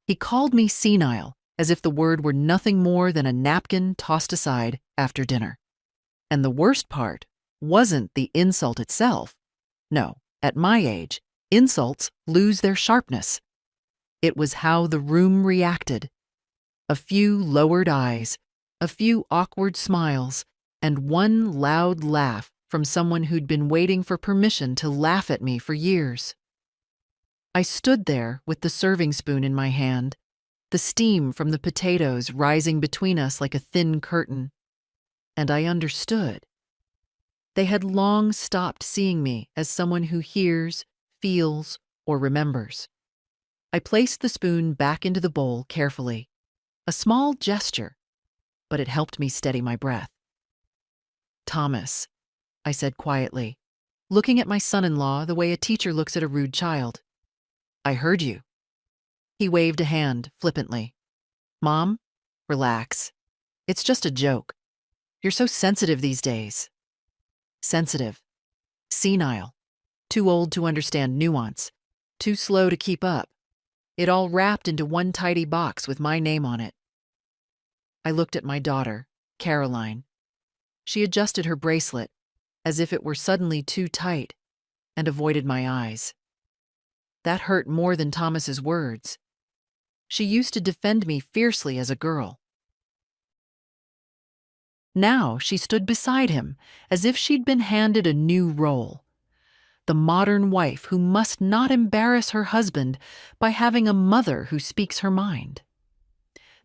He called me senile, as if the word were nothing more than a napkin tossed aside after dinner. And the worst part wasn't the insult itself. No, at my age, insults lose their sharpness. It was how the room reacted. A few lowered eyes, a few awkward smiles, and one loud laugh from someone who'd been waiting for permission to laugh at me for years. I stood there with the serving spoon in my hand, the steam from the potatoes rising between us like a thin curtain. And I understood. They had long stopped seeing me as someone who hears, feels, or remembers. I placed the spoon back into the bowl carefully. A small gesture, but it helped me steady my breath. "Thomas," I said quietly, looking at my son-in-law the way a teacher looks at a rude child. "I heard you." He waved a hand flippantly. "Mom, relax. It's just a joke. You're so sensitive these days." Sensitive. Senile. Too old to understand nuance. Too slow to keep up. It all wrapped into one tidy box with my name on it. I looked at my daughter, Caroline. She adjusted her bracelet, as if it were suddenly too tight, and avoided my eyes. That hurt more than Thomas's words. She used to defend me fiercely as a girl. Now she stood beside him, as if she'd been handed a new role. The modern wife who must not embarrass her husband by having a mother who speaks her mind.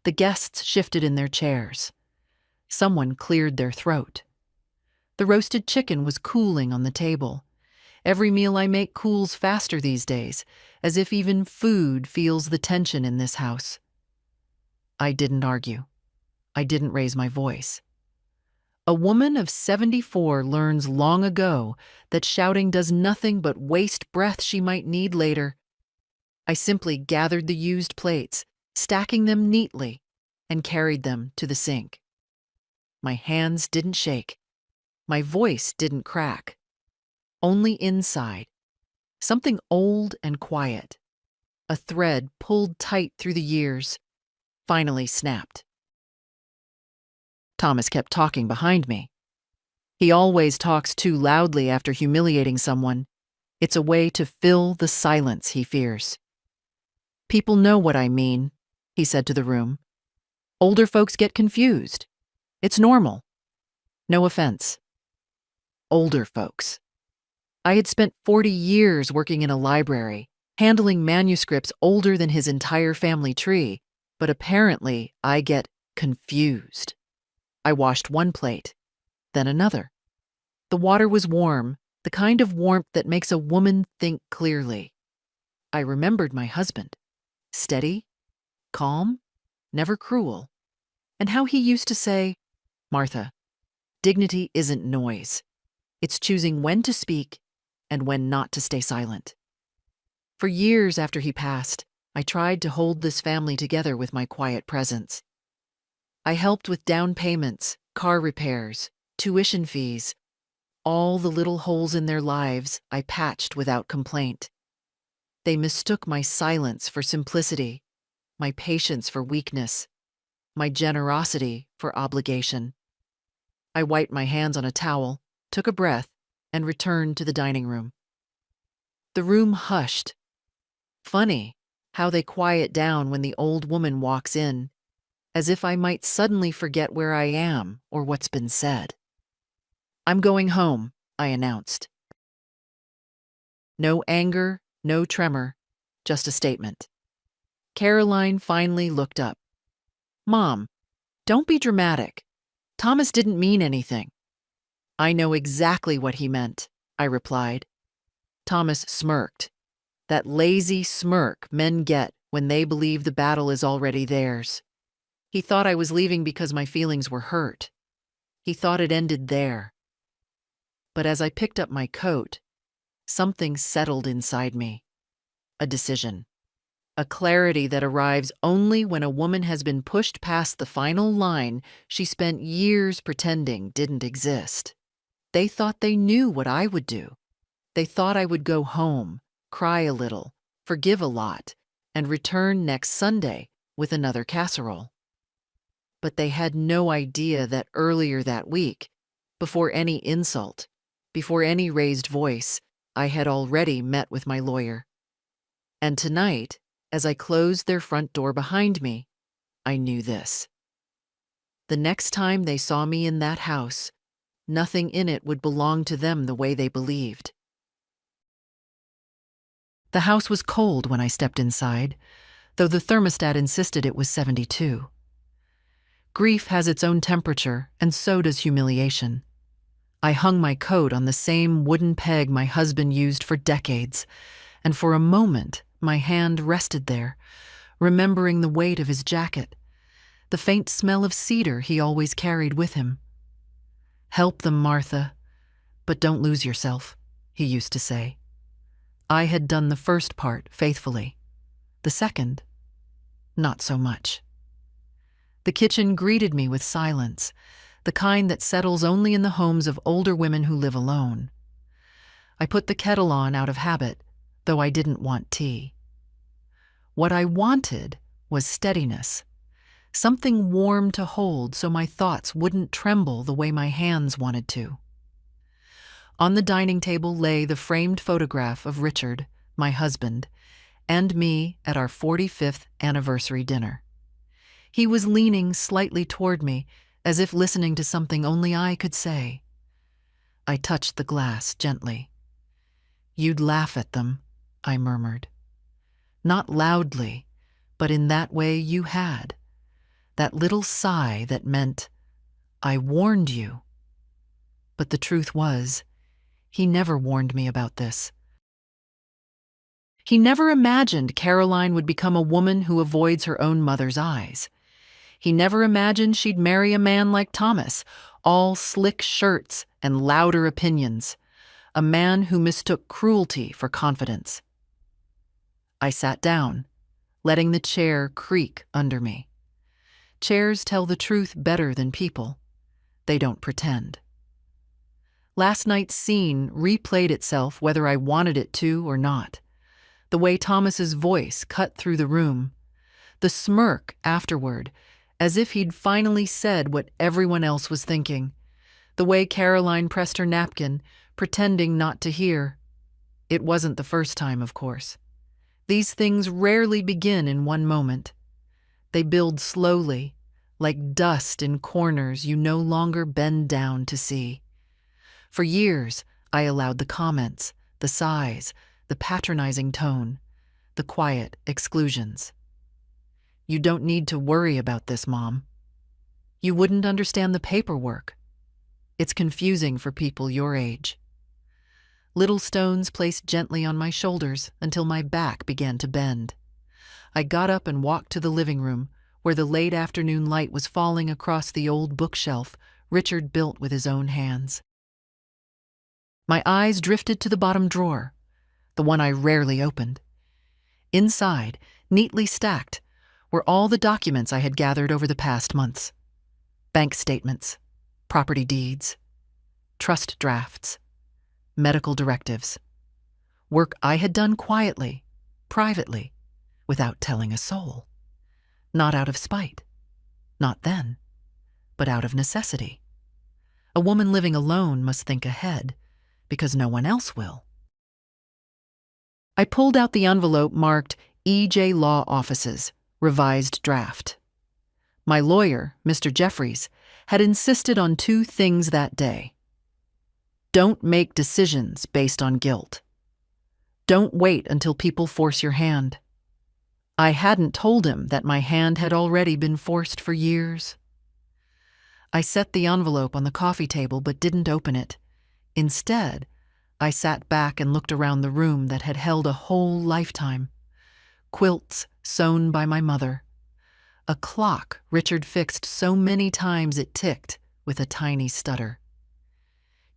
The guests shifted in their chairs. Someone cleared their throat. The roasted chicken was cooling on the table. Every meal I make cools faster these days, as if even food feels the tension in this house. I didn't argue. I didn't raise my voice. A woman of 74 learns long ago that shouting does nothing but waste breath she might need later. I simply gathered the used plates, stacking them neatly, and carried them to the sink. My hands didn't shake. My voice didn't crack. Only inside, something old and quiet, a thread pulled tight through the years, finally snapped. Thomas kept talking behind me. He always talks too loudly after humiliating someone. It's a way to fill the silence he fears. "People know what I mean," he said to the room. "Older folks get confused. It's normal. No offense." Older folks. I had spent 40 years working in a library, handling manuscripts older than his entire family tree, but apparently I get confused. I washed one plate, then another. The water was warm, the kind of warmth that makes a woman think clearly. I remembered my husband. Steady, calm, never cruel. And how he used to say, "Martha, dignity isn't noise. It's choosing when to speak and when not to stay silent." For years after he passed, I tried to hold this family together with my quiet presence. I helped with down payments, car repairs, tuition fees. All the little holes in their lives I patched without complaint. They mistook my silence for simplicity, my patience for weakness, my generosity for obligation. I wiped my hands on a towel, took a breath, and returned to the dining room. The room hushed. Funny how they quiet down when the old woman walks in, as if I might suddenly forget where I am or what's been said. "I'm going home," I announced. No anger, no tremor, just a statement. Caroline finally looked up. "Mom, don't be dramatic. Thomas didn't mean anything." "I know exactly what he meant," I replied. Thomas smirked. That lazy smirk men get when they believe the battle is already theirs. He thought I was leaving because my feelings were hurt. He thought it ended there. But as I picked up my coat, something settled inside me. A decision. A clarity that arrives only when a woman has been pushed past the final line she spent years pretending didn't exist. They thought they knew what I would do. They thought I would go home, cry a little, forgive a lot, and return next Sunday with another casserole. But they had no idea that earlier that week, before any insult, before any raised voice, I had already met with my lawyer. And tonight, as I closed their front door behind me, I knew this. The next time they saw me in that house, nothing in it would belong to them the way they believed. The house was cold when I stepped inside, though the thermostat insisted it was 72. Grief has its own temperature, and so does humiliation. I hung my coat on the same wooden peg my husband used for decades, and for a moment my hand rested there, remembering the weight of his jacket, the faint smell of cedar he always carried with him. "Help them, Martha, but don't lose yourself," he used to say. I had done the first part faithfully. The second, not so much. The kitchen greeted me with silence, the kind that settles only in the homes of older women who live alone. I put the kettle on out of habit, though I didn't want tea. What I wanted was steadiness, something warm to hold so my thoughts wouldn't tremble the way my hands wanted to. On the dining table lay the framed photograph of Richard, my husband, and me at our 45th anniversary dinner. He was leaning slightly toward me, as if listening to something only I could say. I touched the glass gently. "You'd laugh at them," I murmured. Not loudly, but in that way you had. That little sigh that meant, "I warned you." But the truth was, he never warned me about this. He never imagined Caroline would become a woman who avoids her own mother's eyes. He never imagined she'd marry a man like Thomas, all slick shirts and louder opinions, a man who mistook cruelty for confidence. I sat down, letting the chair creak under me. Chairs tell the truth better than people. They don't pretend. Last night's scene replayed itself whether I wanted it to or not. The way Thomas's voice cut through the room, the smirk afterward, as if he'd finally said what everyone else was thinking, the way Caroline pressed her napkin, pretending not to hear. It wasn't the first time, of course. These things rarely begin in one moment. They build slowly, like dust in corners you no longer bend down to see. For years, I allowed the comments, the sighs, the patronizing tone, the quiet exclusions. "You don't need to worry about this, Mom. You wouldn't understand the paperwork. It's confusing for people your age." Little stones placed gently on my shoulders until my back began to bend. I got up and walked to the living room, where the late afternoon light was falling across the old bookshelf Richard built with his own hands. My eyes drifted to the bottom drawer, the one I rarely opened. Inside, neatly stacked, were all the documents I had gathered over the past months. Bank statements, property deeds, trust drafts, medical directives. Work I had done quietly, privately, without telling a soul. Not out of spite. Not then, but out of necessity. A woman living alone must think ahead, because no one else will. I pulled out the envelope marked E.J. Law Offices, Revised Draft. My lawyer, Mr. Jeffries, had insisted on two things that day. Don't make decisions based on guilt. Don't wait until people force your hand. I hadn't told him that my hand had already been forced for years. I set the envelope on the coffee table but didn't open it. Instead, I sat back and looked around the room that had held a whole lifetime. Quilts sewn by my mother. A clock Richard fixed so many times it ticked with a tiny stutter.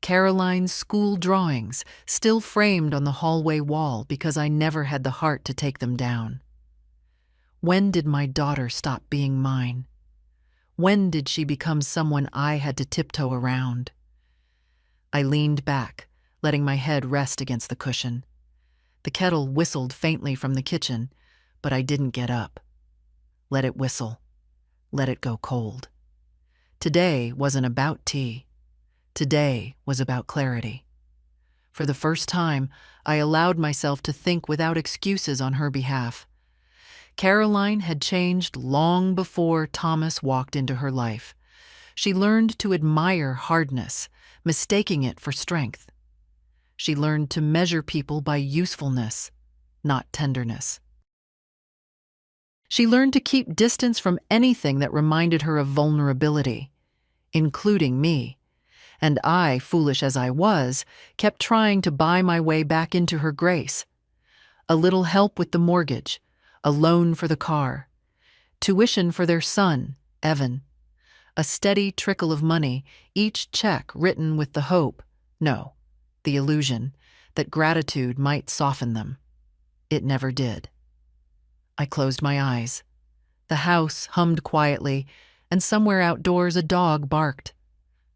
Caroline's school drawings, still framed on the hallway wall because I never had the heart to take them down. When did my daughter stop being mine? When did she become someone I had to tiptoe around? I leaned back, letting my head rest against the cushion. The kettle whistled faintly from the kitchen, But I didn't get up. Let it whistle. Let it go cold. Today wasn't about tea. Today was about clarity. For the first time, I allowed myself to think without excuses on her behalf. Caroline had changed long before Thomas walked into her life. She learned to admire hardness, mistaking it for strength. She learned to measure people by usefulness, not tenderness. She learned to keep distance from anything that reminded her of vulnerability, including me. And I, foolish as I was, kept trying to buy my way back into her grace. A little help with the mortgage, a loan for the car, tuition for their son, Evan. A steady trickle of money, each check written with the hope, no, the illusion, that gratitude might soften them. It never did. I closed my eyes. The house hummed quietly, and somewhere outdoors a dog barked.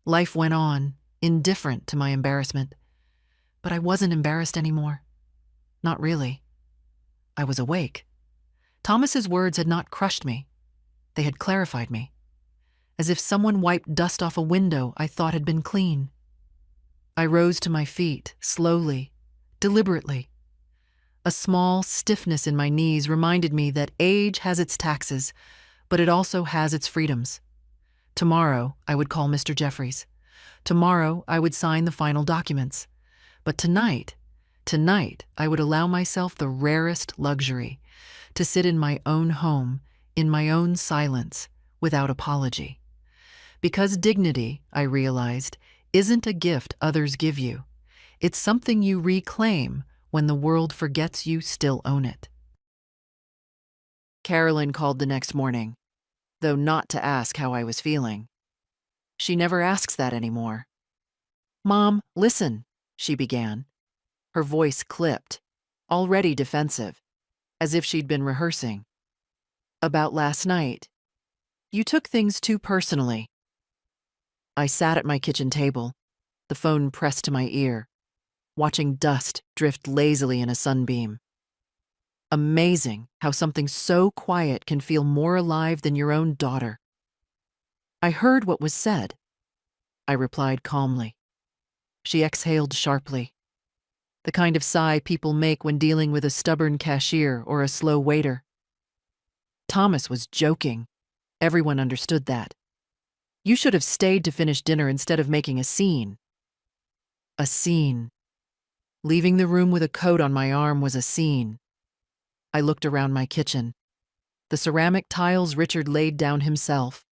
Life went on, indifferent to my embarrassment. But I wasn't embarrassed anymore. Not really. I was awake. Thomas's words had not crushed me. They had clarified me. As if someone wiped dust off a window I thought had been clean. I rose to my feet, slowly, deliberately. A small stiffness in my knees reminded me that age has its taxes, but it also has its freedoms. Tomorrow, I would call Mr. Jeffries. Tomorrow, I would sign the final documents. But tonight, I would allow myself the rarest luxury, to sit in my own home, in my own silence, without apology. Because dignity, I realized, isn't a gift others give you. It's something you reclaim when the world forgets you still own it. Carolyn called the next morning, though not to ask how I was feeling. She never asks that anymore. "Mom, listen," she began. Her voice clipped, already defensive, as if she'd been rehearsing. "About last night. You took things too personally." I sat at my kitchen table, the phone pressed to my ear, watching dust drift lazily in a sunbeam. Amazing how something so quiet can feel more alive than your own daughter. "I heard what was said," I replied calmly. She exhaled sharply, the kind of sigh people make when dealing with a stubborn cashier or a slow waiter. Thomas was joking. Everyone understood that. You should have stayed to finish dinner instead of making a scene. A scene. Leaving the room with a coat on my arm was a scene. I looked around my kitchen. The ceramic tiles Richard laid down himself.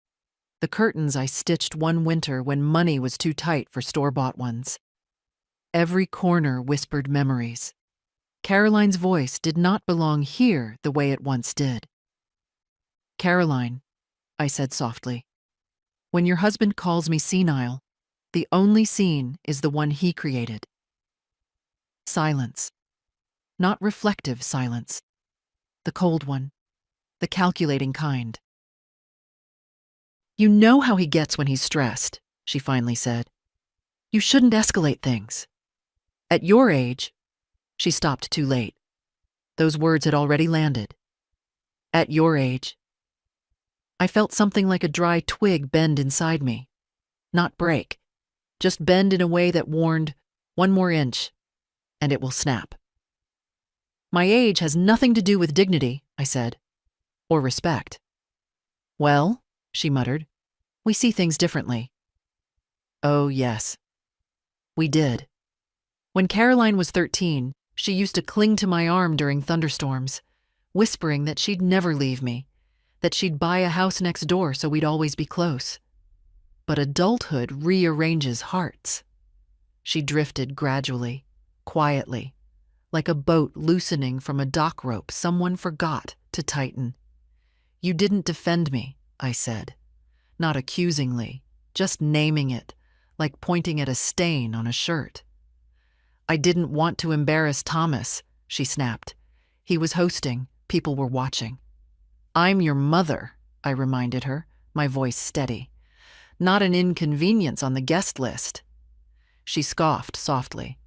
The curtains I stitched one winter when money was too tight for store-bought ones. Every corner whispered memories. Caroline's voice did not belong here the way it once did. "Caroline," I said softly, "when your husband calls me senile, the only scene is the one he created. Silence. Not reflective silence. The cold one. The calculating kind." "You know how he gets when he's stressed," she finally said. "You shouldn't escalate things. At your age—" She stopped too late. Those words had already landed. "At your age." I felt something like a dry twig bend inside me. Not break, just bend in a way that warned, one more inch, and it will snap. "My age has nothing to do with dignity," I said, "or respect." "Well," she muttered, "we see things differently." Oh, yes. We did. When Caroline was 13, she used to cling to my arm during thunderstorms, whispering that she'd never leave me, that she'd buy a house next door so we'd always be close. But adulthood rearranges hearts. She drifted gradually, quietly, like a boat loosening from a dock rope someone forgot to tighten. "You didn't defend me," I said, not accusingly, just naming it, like pointing at a stain on a shirt. "I didn't want to embarrass Thomas," she snapped. "He was hosting, people were watching." "I'm your mother," I reminded her, my voice steady. "Not an inconvenience on the guest list." She scoffed softly.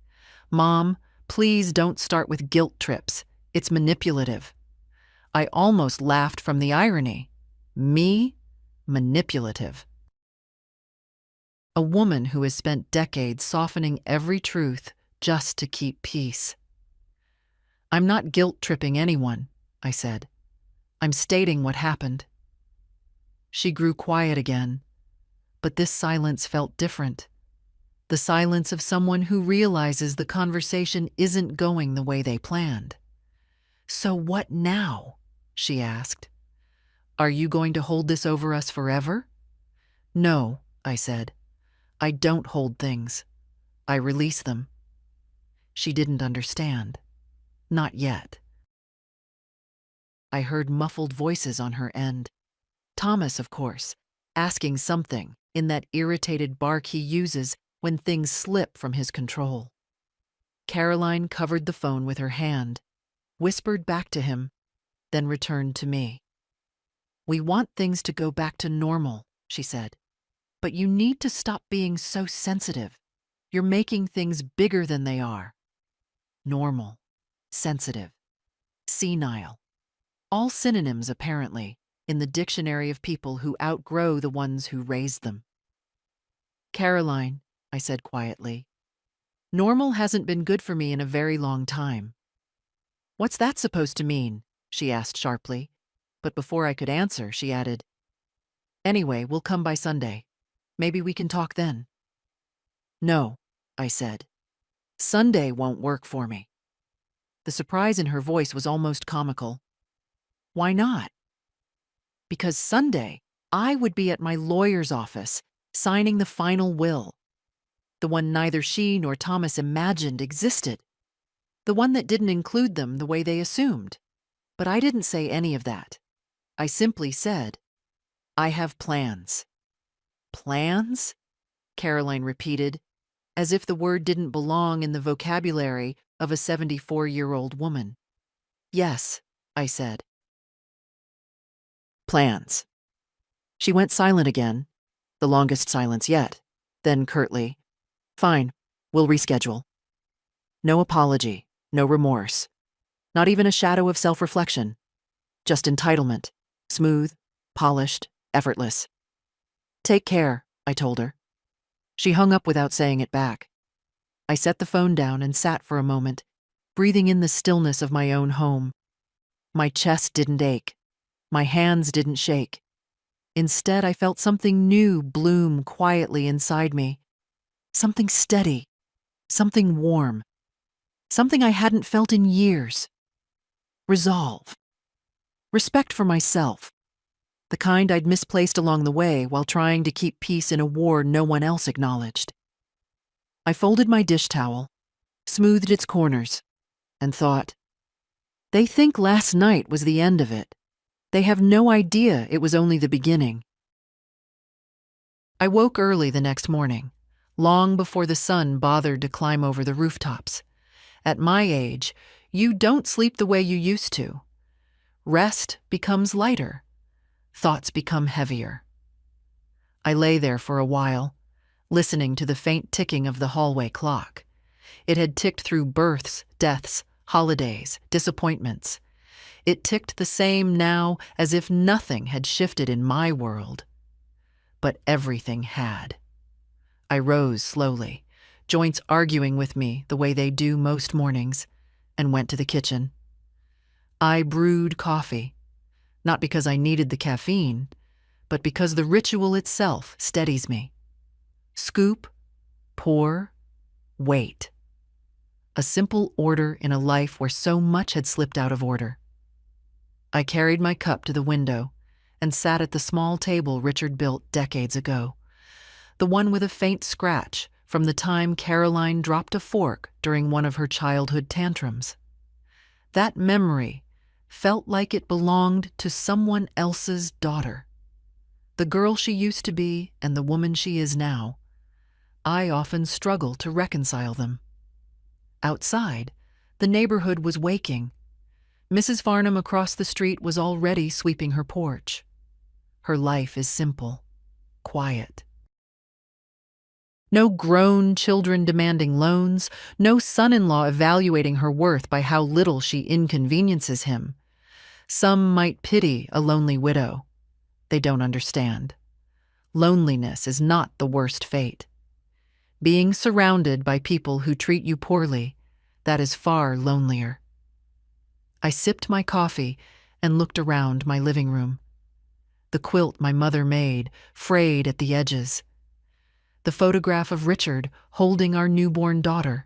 "Mom, please don't start with guilt trips. It's manipulative." I almost laughed from the irony. Me? Manipulative. A woman who has spent decades softening every truth just to keep peace. I'm not guilt-tripping anyone, I said. I'm stating what happened. She grew quiet again, but this silence felt different. The silence of someone who realizes the conversation isn't going the way they planned. So what now? She asked. Are you going to hold this over us forever? No, I said. I don't hold things. I release them. She didn't understand. Not yet. I heard muffled voices on her end. Thomas, of course, asking something in that irritated bark he uses when things slip from his control. Caroline covered the phone with her hand, whispered back to him, then returned to me. We want things to go back to normal, she said. But you need to stop being so sensitive. You're making things bigger than they are. Normal, sensitive, senile. All synonyms, apparently, in the dictionary of people who outgrow the ones who raised them. Caroline, I said quietly, normal hasn't been good for me in a very long time. What's that supposed to mean? She asked sharply, but before I could answer, she added, Anyway, we'll come by Sunday. Maybe we can talk then. No, I said. Sunday won't work for me. The surprise in her voice was almost comical. Why not? Because Sunday, I would be at my lawyer's office, signing the final will. The one neither she nor Thomas imagined existed. The one that didn't include them the way they assumed. But I didn't say any of that. I simply said, I have plans. Plans? Caroline repeated, as if the word didn't belong in the vocabulary of a 74-year-old woman. Yes, I said. Plans. She went silent again, the longest silence yet, then curtly, Fine, we'll reschedule. No apology, no remorse, not even a shadow of self-reflection, just entitlement, smooth, polished, effortless. Take care, I told her. She hung up without saying it back. I set the phone down and sat for a moment, breathing in the stillness of my own home. My chest didn't ache. My hands didn't shake. Instead, I felt something new bloom quietly inside me. Something steady, something warm, something I hadn't felt in years. Resolve. Respect for myself. The kind I'd misplaced along the way while trying to keep peace in a war no one else acknowledged. I folded my dish towel, smoothed its corners, and thought, they think last night was the end of it. They have no idea it was only the beginning. I woke early the next morning, long before the sun bothered to climb over the rooftops. At my age, you don't sleep the way you used to. Rest becomes lighter. Thoughts become heavier. I lay there for a while, listening to the faint ticking of the hallway clock. It had ticked through births, deaths, holidays, disappointments. It ticked the same now as if nothing had shifted in my world. But everything had. I rose slowly, joints arguing with me the way they do most mornings, and went to the kitchen. I brewed coffee, not because I needed the caffeine, but because the ritual itself steadies me. Scoop, pour, wait. A simple order in a life where so much had slipped out of order. I carried my cup to the window and sat at the small table Richard built decades ago, the one with a faint scratch from the time Caroline dropped a fork during one of her childhood tantrums. That memory felt like it belonged to someone else's daughter. The girl she used to be and the woman she is now. I often struggle to reconcile them. Outside, the neighborhood was waking. Mrs. Farnham across the street was already sweeping her porch. Her life is simple, quiet. No grown children demanding loans, no son-in-law evaluating her worth by how little she inconveniences him. Some might pity a lonely widow. They don't understand. Loneliness is not the worst fate. Being surrounded by people who treat you poorly, that is far lonelier. I sipped my coffee and looked around my living room. The quilt my mother made, frayed at the edges. The photograph of Richard holding our newborn daughter.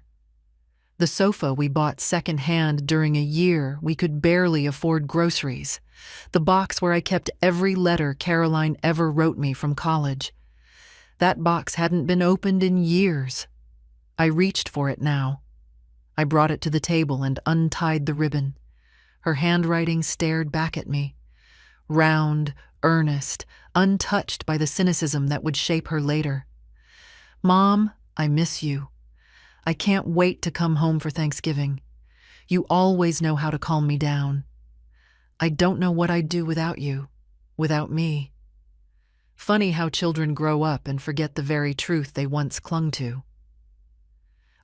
The sofa we bought second-hand during a year we could barely afford groceries. The box where I kept every letter Caroline ever wrote me from college. That box hadn't been opened in years. I reached for it now. I brought it to the table and untied the ribbon. Her handwriting stared back at me. Round, earnest, untouched by the cynicism that would shape her later. Mom, I miss you. I can't wait to come home for Thanksgiving. You always know how to calm me down. I don't know what I'd do without you, without me. Funny how children grow up and forget the very truth they once clung to.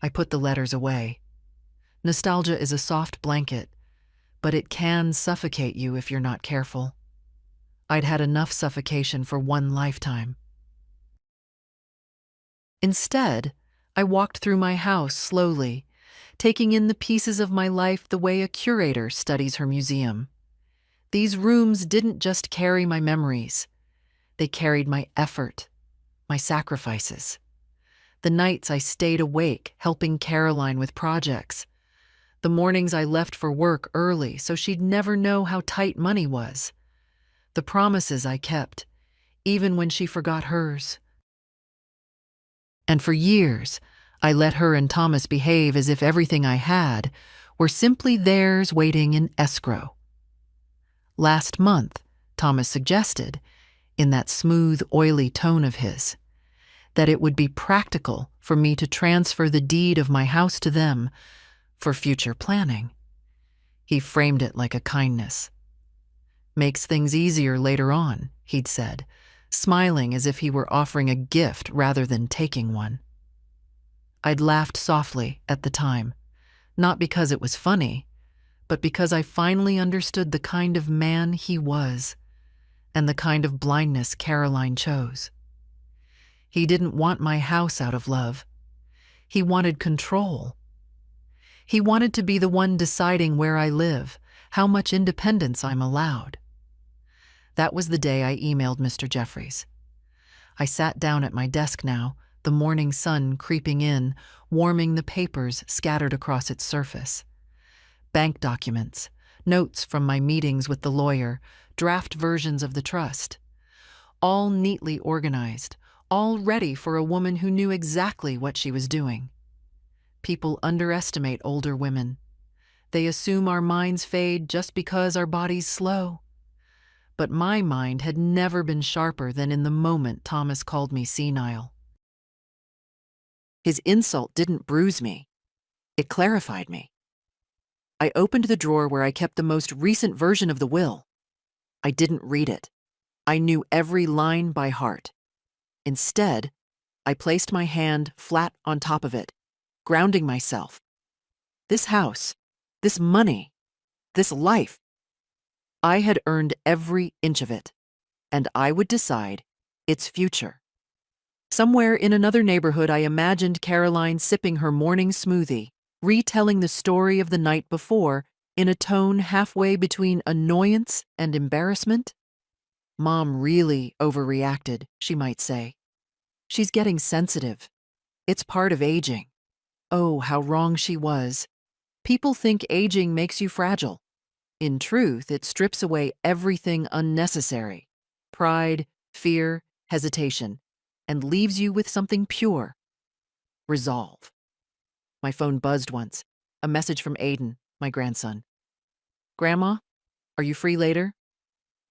I put the letters away. Nostalgia is a soft blanket, but it can suffocate you if you're not careful. I'd had enough suffocation for one lifetime. Instead, I walked through my house slowly, taking in the pieces of my life the way a curator studies her museum. These rooms didn't just carry my memories. They carried my effort, my sacrifices. The nights I stayed awake helping Caroline with projects. The mornings I left for work early so she'd never know how tight money was. The promises I kept, even when she forgot hers. And for years, I let her and Thomas behave as if everything I had were simply theirs waiting in escrow. Last month, Thomas suggested, in that smooth, oily tone of his, that it would be practical for me to transfer the deed of my house to them for future planning. He framed it like a kindness. Makes things easier later on, he'd said, smiling as if he were offering a gift rather than taking one. I'd laughed softly at the time, not because it was funny, but because I finally understood the kind of man he was and the kind of blindness Caroline chose. He didn't want my house out of love. He wanted control. He wanted to be the one deciding where I live, how much independence I'm allowed. That was the day I emailed Mr. Jeffries. I sat down at my desk now, the morning sun creeping in, warming the papers scattered across its surface. Bank documents, notes from my meetings with the lawyer, draft versions of the trust. All neatly organized, all ready for a woman who knew exactly what she was doing. People underestimate older women. They assume our minds fade just because our bodies slow. But my mind had never been sharper than in the moment Thomas called me senile. His insult didn't bruise me. It clarified me. I opened the drawer where I kept the most recent version of the will. I didn't read it. I knew every line by heart. Instead, I placed my hand flat on top of it, grounding myself. This house, this money, this life, I had earned every inch of it, and I would decide its future. Somewhere in another neighborhood, I imagined Caroline sipping her morning smoothie, retelling the story of the night before in a tone halfway between annoyance and embarrassment. Mom really overreacted, she might say. She's getting sensitive. It's part of aging. Oh, how wrong she was. People think aging makes you fragile. In truth, it strips away everything unnecessary: pride, fear, hesitation, and leaves you with something pure: resolve. My phone buzzed once. A message from Aiden, my grandson. Grandma, are you free later?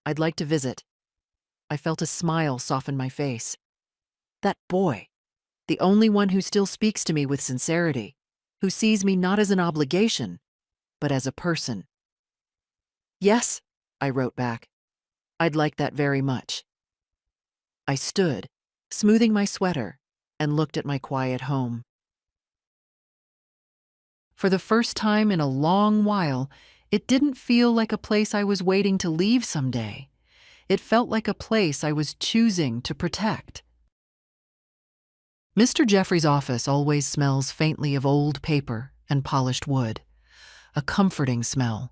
I'd like to visit. I felt a smile soften my face. That boy, the only one who still speaks to me with sincerity, who sees me not as an obligation, but as a person. Yes, I wrote back. I'd like that very much. I stood, smoothing my sweater, and looked at my quiet home. For the first time in a long while, It didn't feel like a place I was waiting to leave someday. It felt like a place I was choosing to protect. Mr. Jeffrey's office always smells faintly of old paper and polished wood. A comforting smell,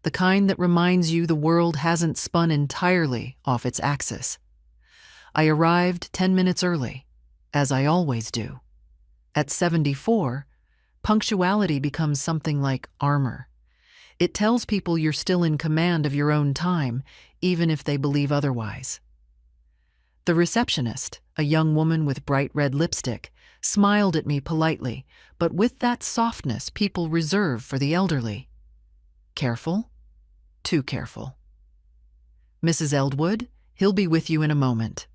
the kind that reminds you the world hasn't spun entirely off its axis. I arrived 10 minutes early, as I always do. At 74, punctuality becomes something like armor. It tells people you're still in command of your own time, even if they believe otherwise. The receptionist, a young woman with bright red lipstick, smiled at me politely, but with that softness people reserve for the elderly. Careful? Too careful. Mrs. Eldwood, he'll be with you in a moment.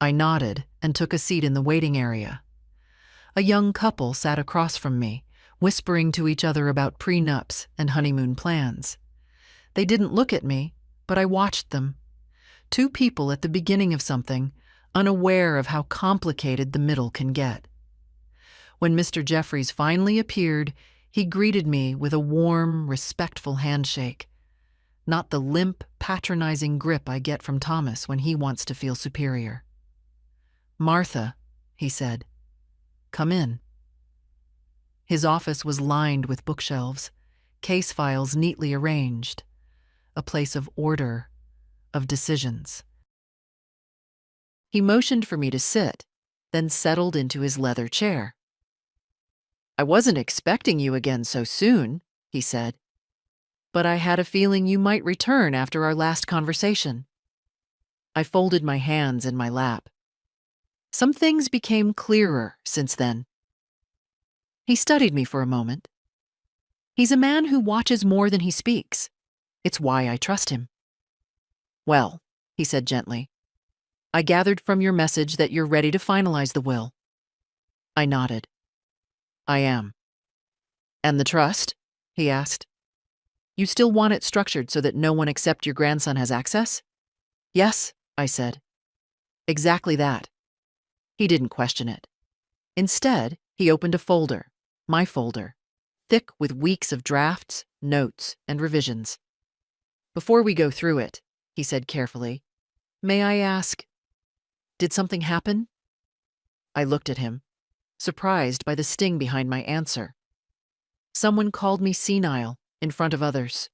I nodded and took a seat in the waiting area. A young couple sat across from me, whispering to each other about prenups and honeymoon plans. They didn't look at me, but I watched them. Two people at the beginning of something, unaware of how complicated the middle can get. When Mr. Jeffries finally appeared, he greeted me with a warm, respectful handshake. Not the limp, patronizing grip I get from Thomas when he wants to feel superior. "Martha," he said, "come in." His office was lined with bookshelves, case files neatly arranged, a place of order, of decisions. He motioned for me to sit, then settled into his leather chair. "I wasn't expecting you again so soon," he said, "but I had a feeling you might return after our last conversation." I folded my hands in my lap. Some things became clearer since then. He studied me for a moment. He's a man who watches more than he speaks. It's why I trust him. "Well," he said gently, "I gathered from your message that you're ready to finalize the will." I nodded. "I am." "And the trust?" he asked. "You still want it structured so that no one except your grandson has access?" "Yes," I said. "Exactly that." He didn't question it. Instead, he opened a folder, my folder, thick with weeks of drafts, notes, and revisions. "Before we go through it," he said carefully, "may I ask, did something happen?" I looked at him, surprised by the sting behind my answer. Someone called me senile in front of others.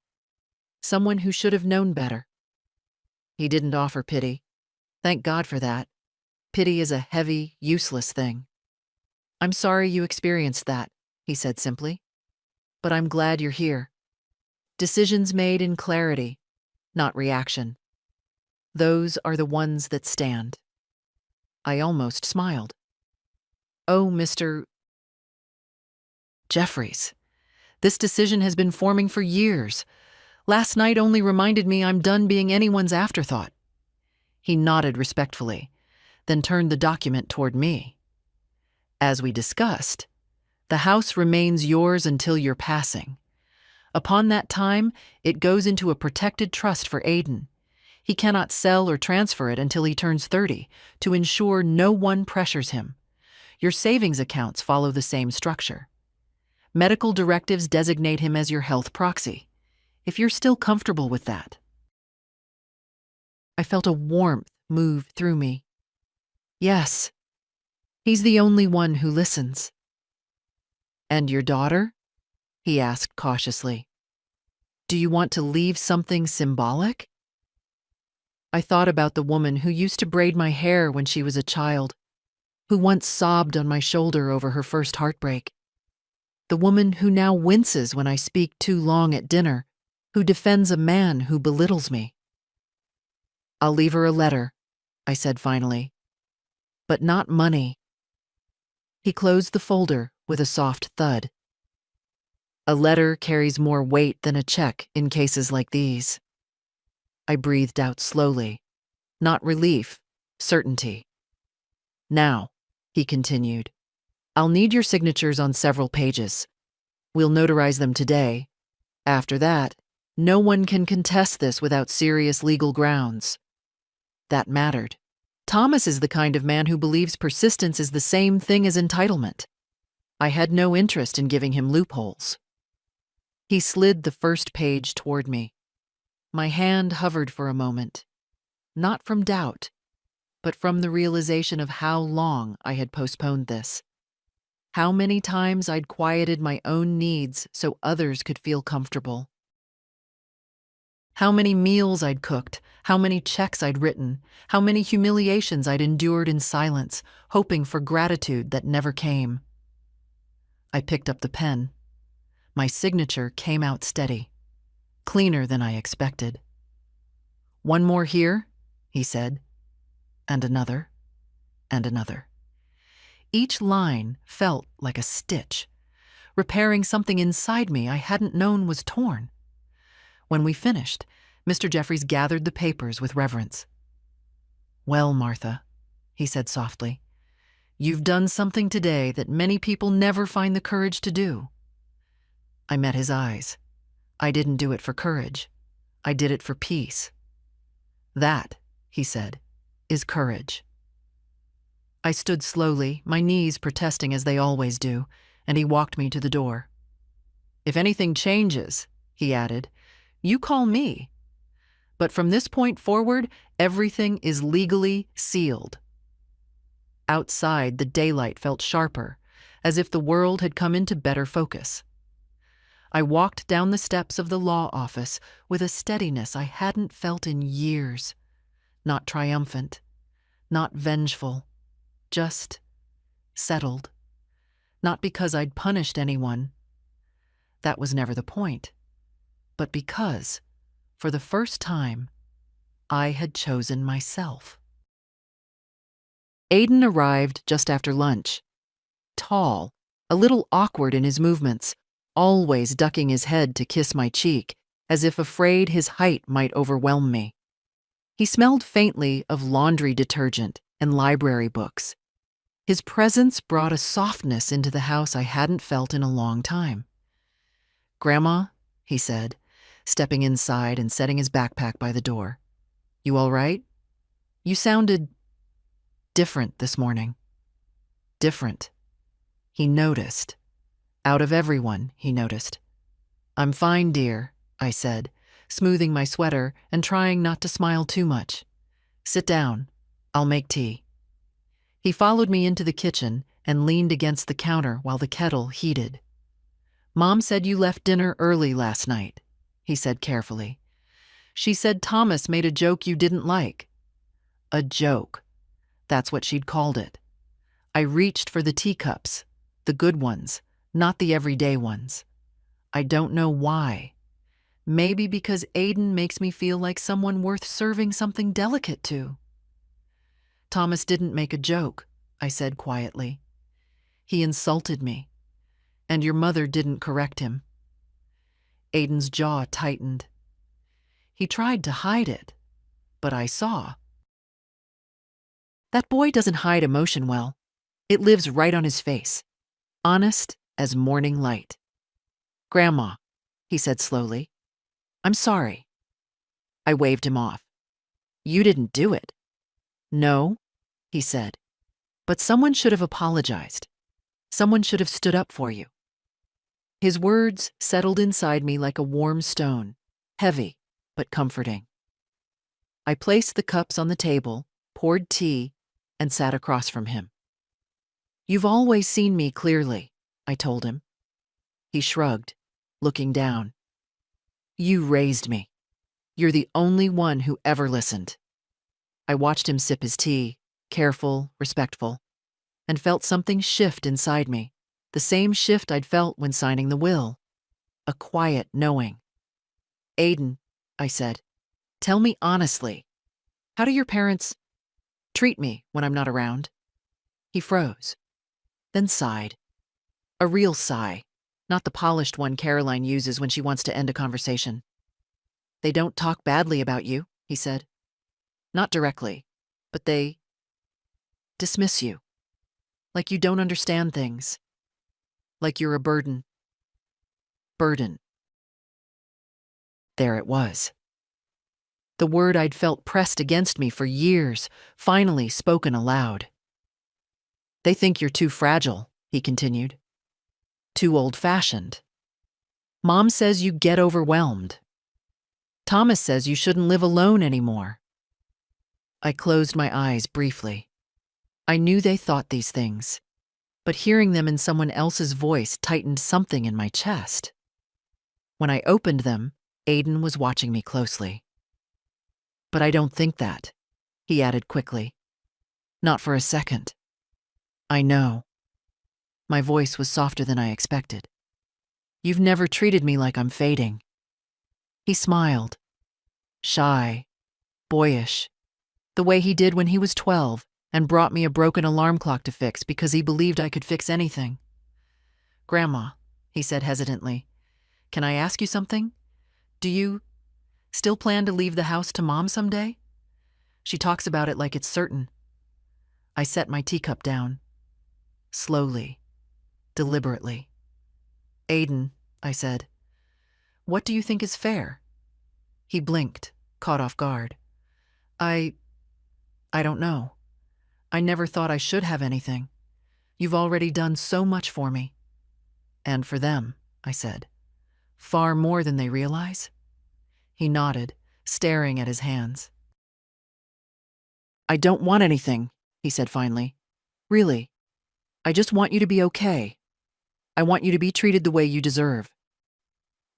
Someone who should have known better. He didn't offer pity. Thank God for that. Pity is a heavy, useless thing. "I'm sorry you experienced that," he said simply. "But I'm glad you're here. Decisions made in clarity, not reaction. Those are the ones that stand." I almost smiled. "Oh, Mr. Jeffries, this decision has been forming for years. Last night only reminded me I'm done being anyone's afterthought." He nodded respectfully, then turned the document toward me. "As we discussed, the house remains yours until your passing. Upon that time, it goes into a protected trust for Aiden. He cannot sell or transfer it until he turns 30 to ensure no one pressures him. Your savings accounts follow the same structure. Medical directives designate him as your health proxy, if you're still comfortable with that." I felt a warmth move through me. Yes, he's the only one who listens. "And your daughter?" he asked cautiously. "Do you want to leave something symbolic?" I thought about the woman who used to braid my hair when she was a child, who once sobbed on my shoulder over her first heartbreak. The woman who now winces when I speak too long at dinner, who defends a man who belittles me. "I'll leave her a letter," I said finally. "But not money." He closed the folder with a soft thud. A letter carries more weight than a check in cases like these. I breathed out slowly. Not relief, certainty. "Now," he continued, "I'll need your signatures on several pages. We'll notarize them today. After that, no one can contest this without serious legal grounds." That mattered. Thomas is the kind of man who believes persistence is the same thing as entitlement. I had no interest in giving him loopholes. He slid the first page toward me. My hand hovered for a moment, not from doubt, but from the realization of how long I had postponed this. How many times I'd quieted my own needs so others could feel comfortable. How many meals I'd cooked, how many checks I'd written, how many humiliations I'd endured in silence, hoping for gratitude that never came. I picked up the pen. My signature came out steady, cleaner than I expected. "One more here," he said, and another, and another. Each line felt like a stitch, repairing something inside me I hadn't known was torn. When we finished, Mr. Jeffries gathered the papers with reverence. "Well, Martha," he said softly, "you've done something today that many people never find the courage to do." I met his eyes. I didn't do it for courage. I did it for peace. "That," he said, "is courage." I stood slowly, my knees protesting as they always do, and he walked me to the door. "If anything changes," he added, "you call me. But from this point forward, everything is legally sealed." Outside, the daylight felt sharper, as if the world had come into better focus. I walked down the steps of the law office with a steadiness I hadn't felt in years. Not triumphant, not vengeful, just settled. Not because I'd punished anyone. That was never the point. But because, for the first time, I had chosen myself. Aiden arrived just after lunch. Tall, a little awkward in his movements, always ducking his head to kiss my cheek, as if afraid his height might overwhelm me. He smelled faintly of laundry detergent and library books. His presence brought a softness into the house I hadn't felt in a long time. "Grandma," he said, stepping inside and setting his backpack by the door. "You all right? You sounded different this morning." Different. He noticed. Out of everyone, he noticed. "I'm fine, dear," I said, smoothing my sweater and trying not to smile too much. "Sit down. I'll make tea." He followed me into the kitchen and leaned against the counter while the kettle heated. "Mom said you left dinner early last night," he said carefully. "She said Thomas made a joke you didn't like." A joke. That's what she'd called it. I reached for the teacups, the good ones, not the everyday ones. I don't know why. Maybe because Aiden makes me feel like someone worth serving something delicate to. "Thomas didn't make a joke," I said quietly. "He insulted me. And your mother didn't correct him." Aiden's jaw tightened. He tried to hide it, but I saw. That boy doesn't hide emotion well. It lives right on his face, honest as morning light. "Grandma," he said slowly, "I'm sorry." I waved him off. "You didn't do it." "No," he said, "but someone should have apologized. Someone should have stood up for you." His words settled inside me like a warm stone, heavy but comforting. I placed the cups on the table, poured tea, and sat across from him. "You've always seen me clearly," I told him. He shrugged, looking down. "You raised me. You're the only one who ever listened." I watched him sip his tea, careful, respectful, and felt something shift inside me, the same shift I'd felt when signing the will. A quiet knowing. "Aiden," I said, "tell me honestly, how do your parents treat me when I'm not around?" He froze, then sighed. A real sigh, not the polished one Caroline uses when she wants to end a conversation. "They don't talk badly about you," he said. "Not directly, but they dismiss you. Like you don't understand things. Like you're a burden." Burden. There it was. The word I'd felt pressed against me for years, finally spoken aloud. "They think you're too fragile," he continued. "Too old-fashioned." Mom says you get overwhelmed. Thomas says you shouldn't live alone anymore. I closed my eyes briefly. I knew they thought these things, but hearing them in someone else's voice tightened something in my chest. When I opened them, Aiden was watching me closely. But I don't think that, he added quickly. Not for a second. I know. My voice was softer than I expected. You've never treated me like I'm fading. He smiled. Shy, boyish, the way he did when he was 12 and brought me a broken alarm clock to fix because he believed I could fix anything. Grandma, he said hesitantly, can I ask you something? Do you still plan to leave the house to Mom someday? She talks about it like it's certain. I set my teacup down. Slowly, deliberately. Aiden, I said, what do you think is fair? He blinked, caught off guard. I don't know. I never thought I should have anything. You've already done so much for me. And for them, I said. Far more than they realize. He nodded, staring at his hands. I don't want anything, he said finally. Really. I just want you to be okay. I want you to be treated the way you deserve.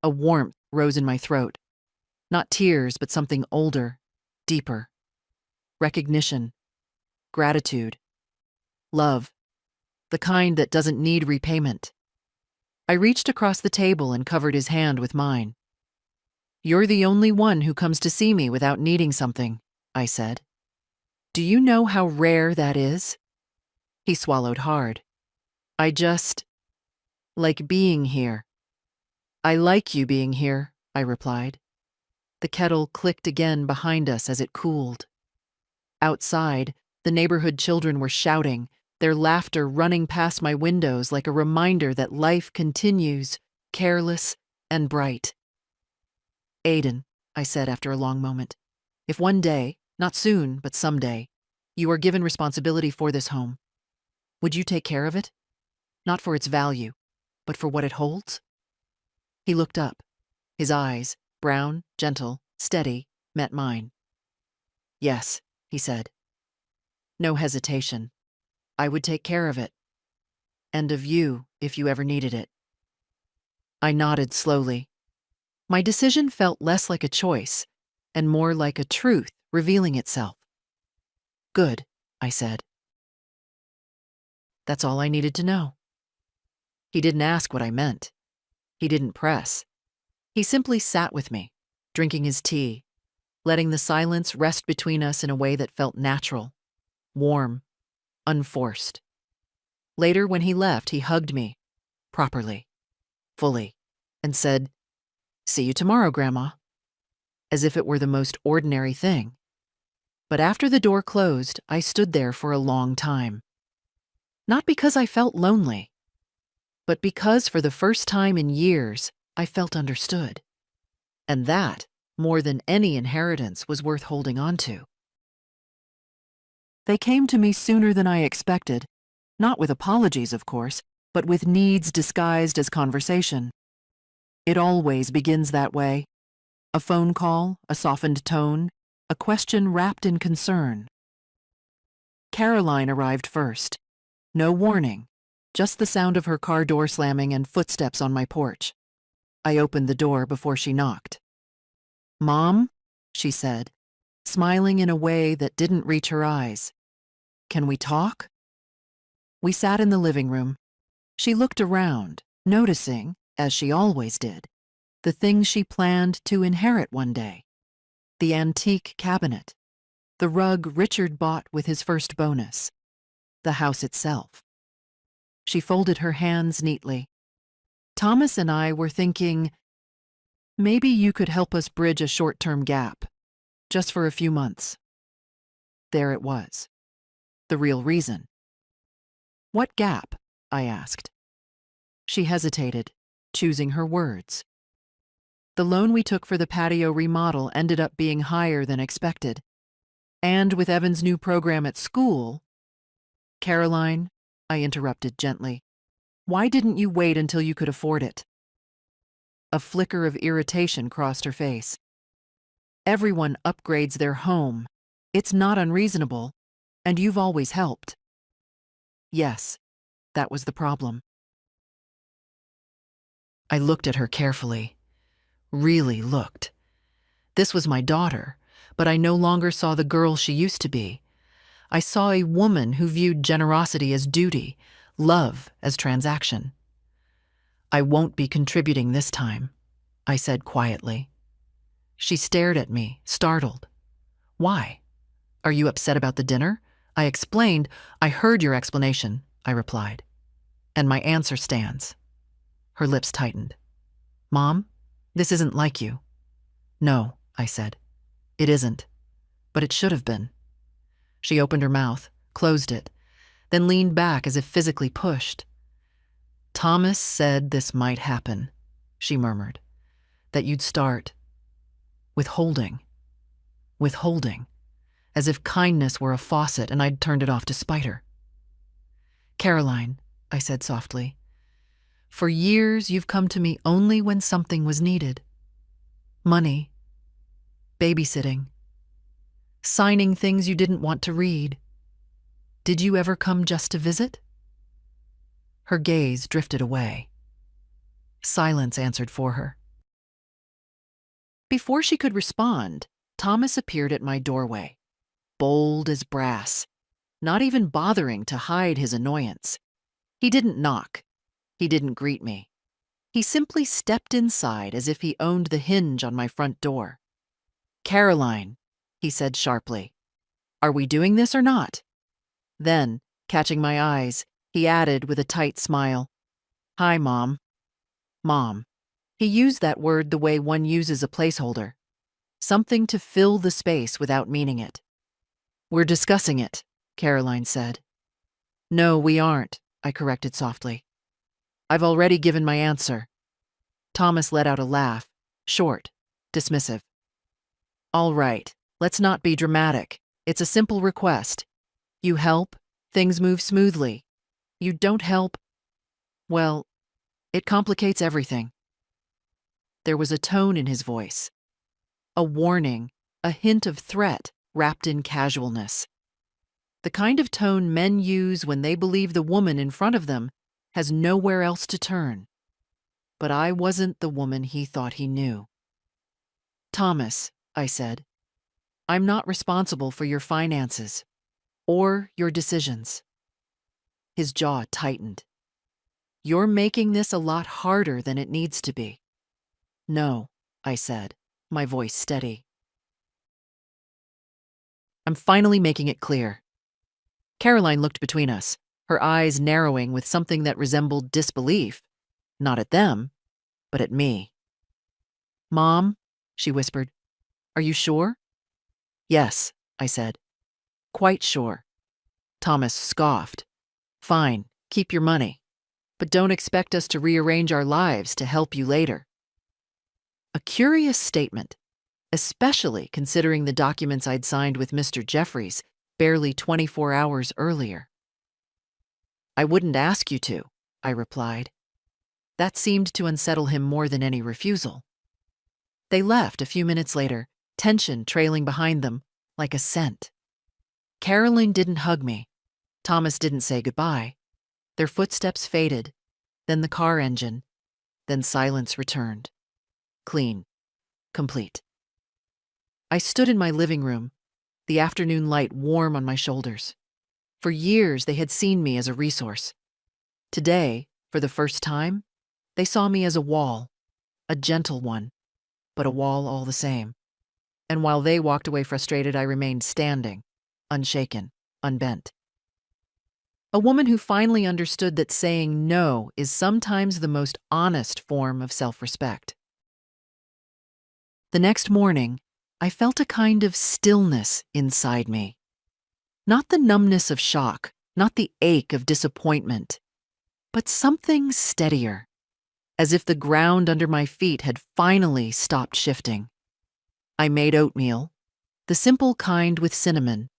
A warmth rose in my throat. Not tears, but something older, deeper. Recognition. Gratitude. Love. The kind that doesn't need repayment. I reached across the table and covered his hand with mine. You're the only one who comes to see me without needing something, I said. Do you know how rare that is? He swallowed hard. I just like being here. I like you being here, I replied. The kettle clicked again behind us as it cooled. Outside, the neighborhood children were shouting, their laughter running past my windows like a reminder that life continues, careless and bright. Aiden, I said after a long moment, if one day, not soon, but someday, you are given responsibility for this home, would you take care of it? Not for its value, but for what it holds? He looked up. His eyes, brown, gentle, steady, met mine. Yes, he said. No hesitation. I would take care of it. And of you, if you ever needed it. I nodded slowly. My decision felt less like a choice, and more like a truth revealing itself. Good, I said. That's all I needed to know. He didn't ask what I meant. He didn't press. He simply sat with me, drinking his tea, letting the silence rest between us in a way that felt natural, warm, unforced. Later, when he left, he hugged me, properly, fully, and said, "See you tomorrow, Grandma," as if it were the most ordinary thing. But after the door closed, I stood there for a long time. Not because I felt lonely, but because for the first time in years, I felt understood. And that, more than any inheritance, was worth holding on to. They came to me sooner than I expected, not with apologies, of course, but with needs disguised as conversation. It always begins that way. A phone call, a softened tone, a question wrapped in concern. Caroline arrived first. No warning, just the sound of her car door slamming and footsteps on my porch. I opened the door before she knocked. "Mom," she said, smiling in a way that didn't reach her eyes. "Can we talk?" We sat in the living room. She looked around, noticing, as she always did, the things she planned to inherit one day. The antique cabinet, the rug Richard bought with his first bonus, the house itself. She folded her hands neatly. Thomas and I were thinking, maybe you could help us bridge a short-term gap, just for a few months. There it was. The real reason. What gap? I asked. She hesitated, choosing her words. The loan we took for the patio remodel ended up being higher than expected. And with Evan's new program at school... Caroline, I interrupted gently, why didn't you wait until you could afford it? A flicker of irritation crossed her face. Everyone upgrades their home. It's not unreasonable, and you've always helped. Yes, that was the problem. I looked at her carefully. Really looked. This was my daughter, but I no longer saw the girl she used to be. I saw a woman who viewed generosity as duty, love as transaction. I won't be contributing this time, I said quietly. She stared at me, startled. Why? Are you upset about the dinner? I explained. I heard your explanation, I replied. And my answer stands. Her lips tightened. Mom, this isn't like you. No, I said. It isn't. But it should have been. She opened her mouth, closed it, then leaned back as if physically pushed. Thomas said this might happen, she murmured. That you'd start withholding, as if kindness were a faucet and I'd turned it off to spite her. Caroline, I said softly, for years you've come to me only when something was needed. Money, babysitting, signing things you didn't want to read. Did you ever come just to visit? Her gaze drifted away. Silence answered for her. Before she could respond, Thomas appeared at my doorway, bold as brass, not even bothering to hide his annoyance. He didn't knock. He didn't greet me. He simply stepped inside as if he owned the hinge on my front door. Caroline, he said sharply, are we doing this or not? Then, catching my eyes, he added with a tight smile, Hi, Mom. Mom. He used that word the way one uses a placeholder, something to fill the space without meaning it. We're discussing it, Caroline said. No, we aren't, I corrected softly. I've already given my answer. Thomas let out a laugh, short, dismissive. All right, let's not be dramatic. It's a simple request. You help, things move smoothly. You don't help, well, it complicates everything. There was a tone in his voice, a warning, a hint of threat wrapped in casualness. The kind of tone men use when they believe the woman in front of them has nowhere else to turn. But I wasn't the woman he thought he knew. Thomas, I said, I'm not responsible for your finances or your decisions. His jaw tightened. You're making this a lot harder than it needs to be. No, I said, my voice steady. I'm finally making it clear. Caroline looked between us, her eyes narrowing with something that resembled disbelief, not at them, but at me. Mom, she whispered, are you sure? Yes, I said. Quite sure. Thomas scoffed. Fine, keep your money, but don't expect us to rearrange our lives to help you later. A curious statement, especially considering the documents I'd signed with Mr. Jeffries barely 24 hours earlier. I wouldn't ask you to, I replied. That seemed to unsettle him more than any refusal. They left a few minutes later, tension trailing behind them like a scent. Caroline didn't hug me. Thomas didn't say goodbye. Their footsteps faded, then the car engine, then silence returned. Clean, complete. I stood in my living room, the afternoon light warm on my shoulders. For years, they had seen me as a resource. Today, for the first time, they saw me as a wall, a gentle one, but a wall all the same. And while they walked away frustrated, I remained standing, unshaken, unbent. A woman who finally understood that saying no is sometimes the most honest form of self-respect. The next morning, I felt a kind of stillness inside me. Not the numbness of shock, not the ache of disappointment, but something steadier, as if the ground under my feet had finally stopped shifting. I made oatmeal, the simple kind with cinnamon,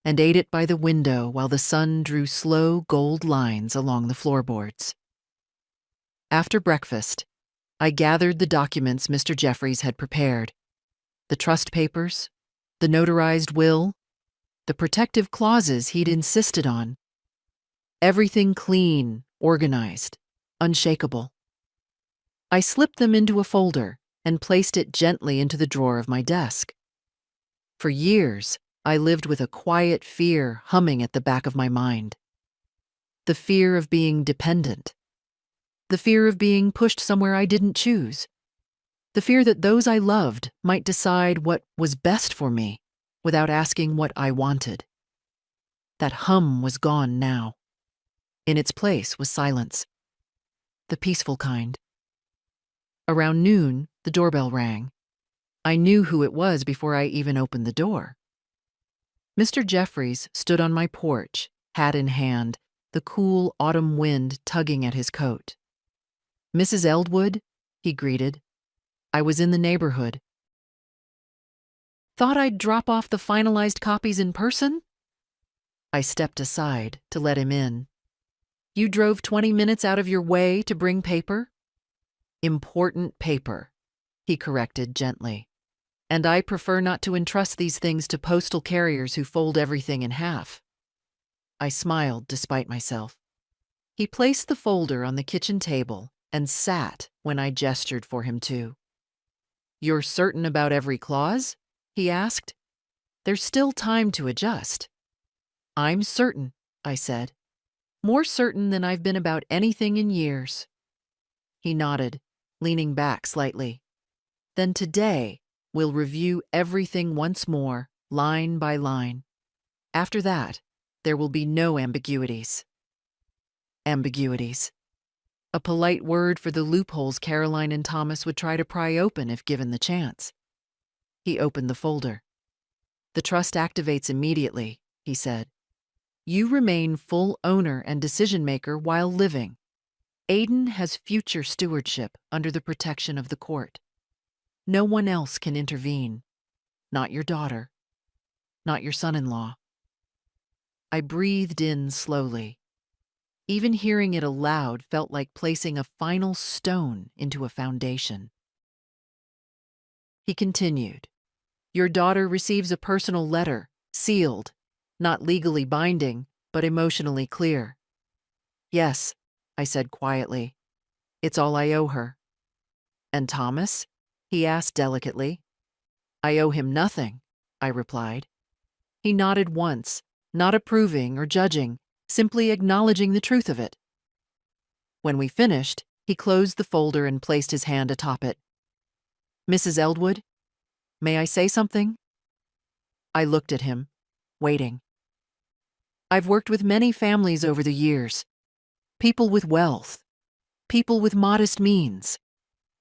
and ate it by the window while the sun drew slow gold lines along the floorboards. After breakfast, I gathered the documents Mr. Jeffries had prepared: the trust papers, the notarized will, the protective clauses he'd insisted on. Everything clean, organized, unshakable. I slipped them into a folder and placed it gently into the drawer of my desk. For years, I lived with a quiet fear humming at the back of my mind. The fear of being dependent. The fear of being pushed somewhere I didn't choose. The fear that those I loved might decide what was best for me without asking what I wanted. That hum was gone now. In its place was silence. The peaceful kind. Around noon, the doorbell rang. I knew who it was before I even opened the door. Mr. Jeffries stood on my porch, hat in hand, the cool autumn wind tugging at his coat. "Mrs. Eldwood," he greeted. "I was in the neighborhood." "Thought I'd drop off the finalized copies in person?" I stepped aside to let him in. "You drove 20 minutes out of your way to bring paper?" "Important paper," he corrected gently. "And I prefer not to entrust these things to postal carriers who fold everything in half." I smiled despite myself. He placed the folder on the kitchen table and sat when I gestured for him to. "You're certain about every clause?" he asked. "There's still time to adjust." "I'm certain," I said. "More certain than I've been about anything in years." He nodded, leaning back slightly. "Then today, we'll review everything once more, line by line. After that, there will be no ambiguities." Ambiguities. A polite word for the loopholes Caroline and Thomas would try to pry open if given the chance. He opened the folder. "The trust activates immediately," he said. "You remain full owner and decision-maker while living. Aiden has future stewardship under the protection of the court. No one else can intervene. Not your daughter. Not your son-in-law." I breathed in slowly. Even hearing it aloud felt like placing a final stone into a foundation. He continued, "Your daughter receives a personal letter, sealed, not legally binding, but emotionally clear." "Yes," I said quietly. "It's all I owe her." "And Thomas?" he asked delicately. "I owe him nothing," I replied. He nodded once, not approving or judging, simply acknowledging the truth of it. When we finished, he closed the folder and placed his hand atop it. "Mrs. Eldwood, may I say something?" I looked at him, waiting. "I've worked with many families over the years. People with wealth, people with modest means.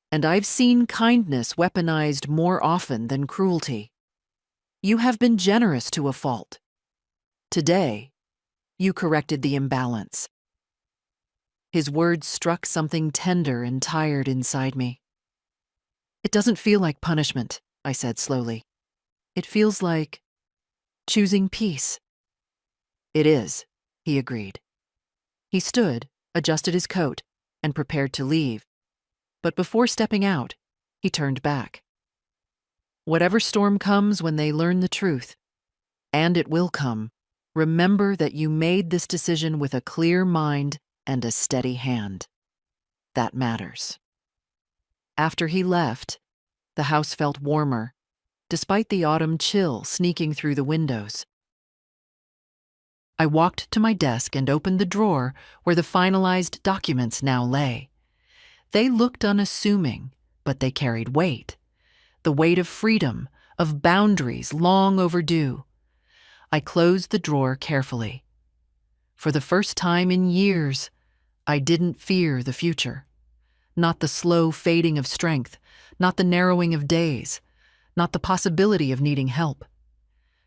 And I've seen kindness weaponized more often than cruelty. You have been generous to a fault. Today, you corrected the imbalance." His words struck something tender and tired inside me. "It doesn't feel like punishment," I said slowly. "It feels like choosing peace." "It is," he agreed. He stood, adjusted his coat, and prepared to leave. But before stepping out, he turned back. "Whatever storm comes when they learn the truth, and it will come, remember that you made this decision with a clear mind and a steady hand. That matters." After he left, the house felt warmer, despite the autumn chill sneaking through the windows. I walked to my desk and opened the drawer where the finalized documents now lay. They looked unassuming, but they carried weight. The weight of freedom, of boundaries long overdue. I closed the drawer carefully. For the first time in years, I didn't fear the future. Not the slow fading of strength, not the narrowing of days, not the possibility of needing help.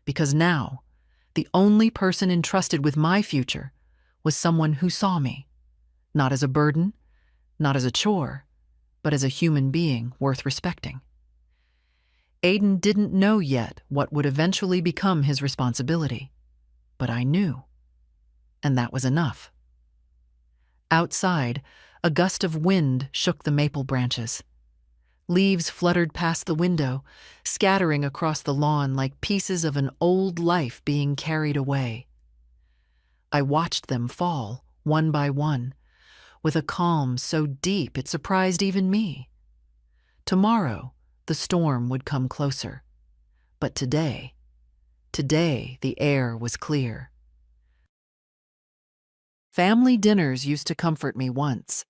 Because now, the only person entrusted with my future was someone who saw me, not as a burden, not as a chore, but as a human being worth respecting. Aiden didn't know yet what would eventually become his responsibility, but I knew, and that was enough. Outside, A gust of wind shook the maple branches. Leaves fluttered past the window, scattering across the lawn like pieces of an old life being carried away. I watched them fall, one by one, with a calm so deep it surprised even me. Tomorrow, the storm would come closer. But today the air was clear. Family dinners used to comfort me once.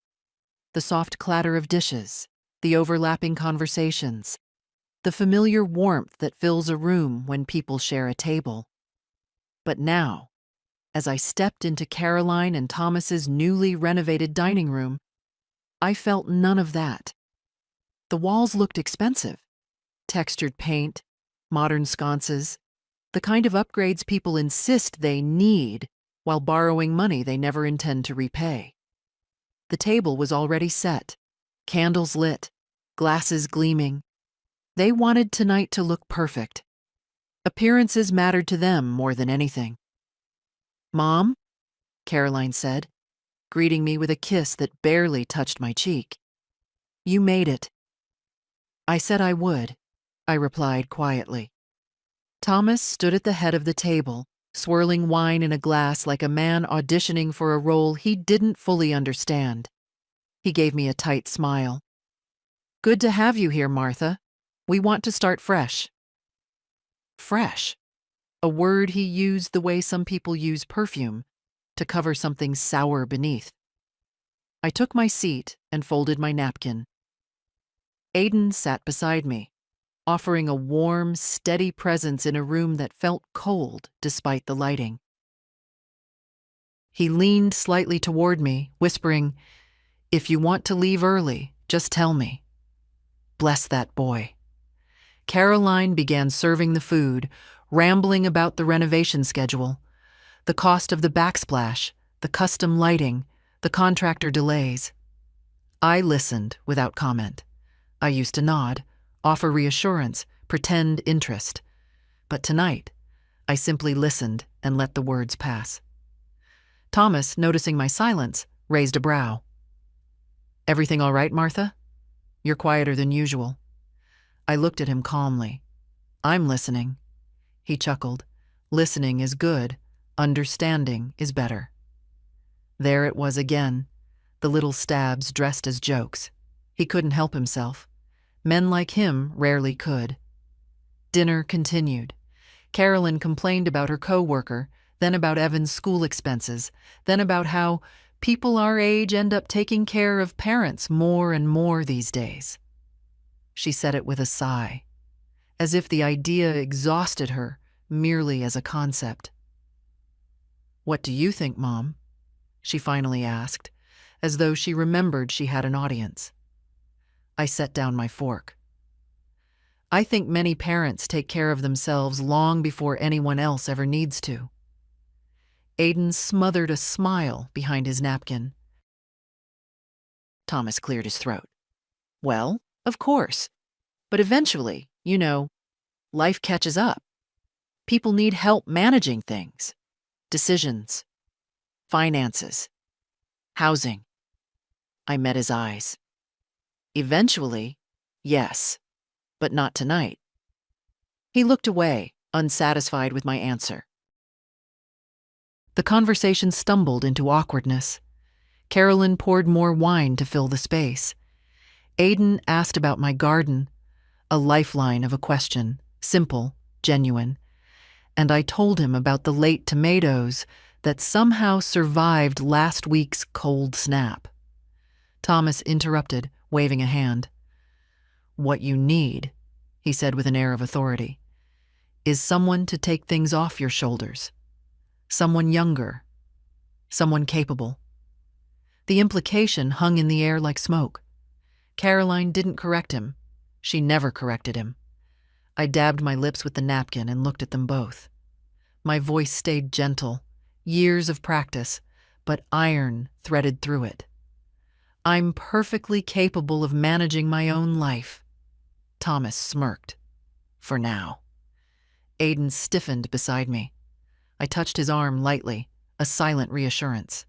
The soft clatter of dishes, the overlapping conversations, the familiar warmth that fills a room when people share a table. But now, as I stepped into Caroline and Thomas's newly renovated dining room, I felt none of that. The walls looked expensive. Textured paint, modern sconces, the kind of upgrades people insist they need while borrowing money they never intend to repay. The table was already set, candles lit, glasses gleaming. They wanted tonight to look perfect. Appearances mattered to them more than anything. "Mom," Caroline said, greeting me with a kiss that barely touched my cheek. "You made it." "I said I would," I replied quietly. Thomas stood at the head of the table, swirling wine in a glass like a man auditioning for a role he didn't fully understand. He gave me a tight smile. "Good to have you here, Martha. We want to start fresh." Fresh, a word he used the way some people use perfume, to cover something sour beneath. I took my seat and folded my napkin. Aiden sat beside me, offering a warm, steady presence in a room that felt cold despite the lighting. He leaned slightly toward me, whispering, "If you want to leave early, just tell me." Bless that boy. Caroline began serving the food, rambling about the renovation schedule, the cost of the backsplash, the custom lighting, the contractor delays. I listened without comment. I used to nod, offer reassurance, pretend interest. But tonight, I simply listened and let the words pass. Thomas, noticing my silence, raised a brow. "Everything all right, Martha? You're quieter than usual." I looked at him calmly. "I'm listening." He chuckled. "Listening is good. Understanding is better." There it was again, the little stabs dressed as jokes. He couldn't help himself. Men like him rarely could. Dinner continued. Carolyn complained about her co-worker, then about Evan's school expenses, then about how people our age end up taking care of parents more and more these days. She said it with a sigh, as if the idea exhausted her merely as a concept. "What do you think, Mom?" she finally asked, as though she remembered she had an audience. I set down my fork. "I think many parents take care of themselves long before anyone else ever needs to." Aiden smothered a smile behind his napkin. Thomas cleared his throat. "Well, of course. But eventually, life catches up. People need help managing things. Decisions. Finances. Housing." I met his eyes. "Eventually, yes, but not tonight." He looked away, unsatisfied with my answer. The conversation stumbled into awkwardness. Carolyn poured more wine to fill the space. Aiden asked about my garden, a lifeline of a question, simple, genuine, and I told him about the late tomatoes that somehow survived last week's cold snap. Thomas interrupted, waving a hand. "What you need," he said with an air of authority, "is someone to take things off your shoulders. Someone younger. Someone capable." The implication hung in the air like smoke. Caroline didn't correct him. She never corrected him. I dabbed my lips with the napkin and looked at them both. My voice stayed gentle, years of practice, but iron threaded through it. "I'm perfectly capable of managing my own life." Thomas smirked. "For now." Aiden stiffened beside me. I touched his arm lightly, a silent reassurance.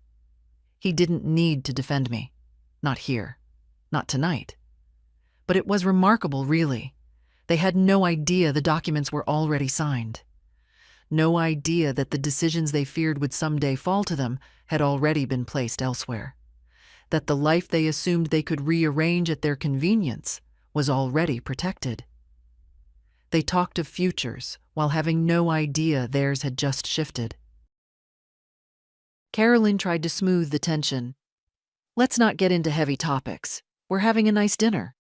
He didn't need to defend me. Not here. Not tonight. But it was remarkable, really. They had no idea the documents were already signed. No idea that the decisions they feared would someday fall to them had already been placed elsewhere. That the life they assumed they could rearrange at their convenience was already protected. They talked of futures while having no idea theirs had just shifted. Carolyn tried to smooth the tension. "Let's not get into heavy topics. We're having a nice dinner."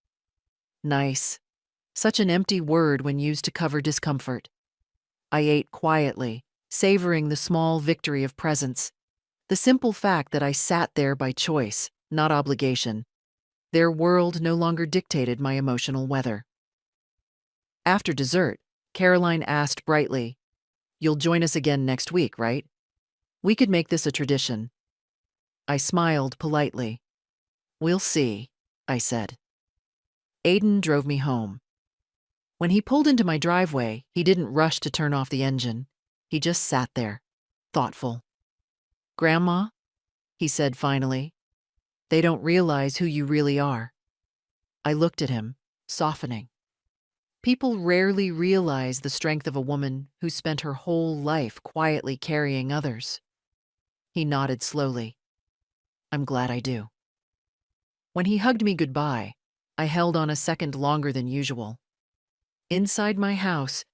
Nice. Such an empty word when used to cover discomfort. I ate quietly, savoring the small victory of presence. The simple fact that I sat there by choice, not obligation. Their world no longer dictated my emotional weather. After dessert, Caroline asked brightly, "You'll join us again next week, right? We could make this a tradition." I smiled politely. "We'll see," I said. Aiden drove me home. When he pulled into my driveway, he didn't rush to turn off the engine. He just sat there, thoughtful. "Grandma," he said finally, "they don't realize who you really are." I looked at him, softening. People rarely realize the strength of a woman who spent her whole life quietly carrying others. He nodded slowly. "I'm glad I do." When he hugged me goodbye, I held on a second longer than usual. Inside my house,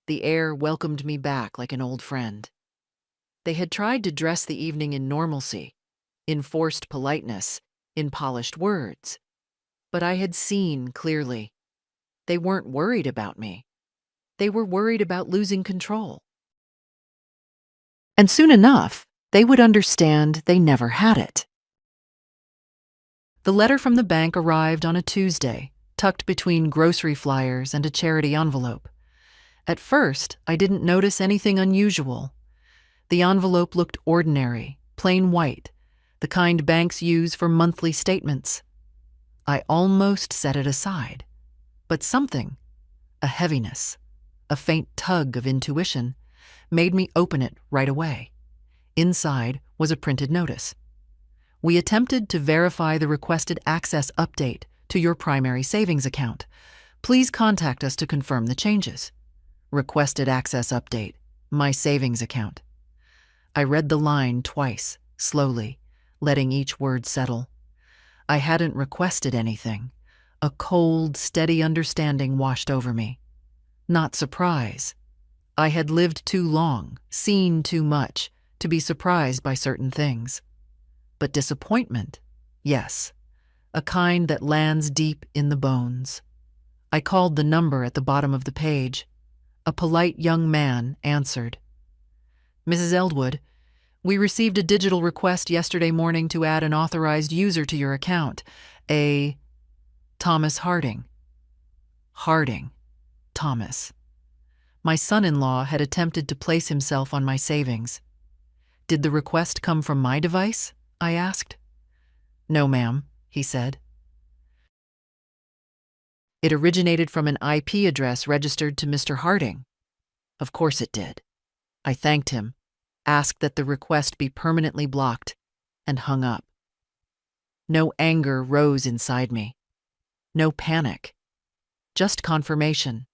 the air welcomed me back like an old friend. They had tried to dress the evening in normalcy, in forced politeness, in polished words. But I had seen clearly. They weren't worried about me. They were worried about losing control. And soon enough, they would understand they never had it. The letter from the bank arrived on a Tuesday, tucked between grocery flyers and a charity envelope. At first, I didn't notice anything unusual. The envelope looked ordinary, plain white, the kind banks use for monthly statements. I almost set it aside. But something, a heaviness, a faint tug of intuition, made me open it right away. Inside was a printed notice. "We attempted to verify the requested access update to your primary savings account. Please contact us to confirm the changes." Requested access update, my savings account. I read the line twice, slowly, letting each word settle. I hadn't requested anything. A cold, steady understanding washed over me. Not surprise. I had lived too long, seen too much, to be surprised by certain things. But disappointment, yes, a kind that lands deep in the bones. I called the number at the bottom of the page. A polite young man answered. "Mrs. Eldwood, we received a digital request yesterday morning to add an authorized user to your account, a Thomas Harding." Harding. Thomas. My son-in-law had attempted to place himself on my savings. "Did the request come from my device?" I asked. "No, ma'am," he said. "It originated from an IP address registered to Mr. Harding." Of course it did. I thanked him, asked that the request be permanently blocked, and hung up. No anger rose inside me. No panic. Just confirmation.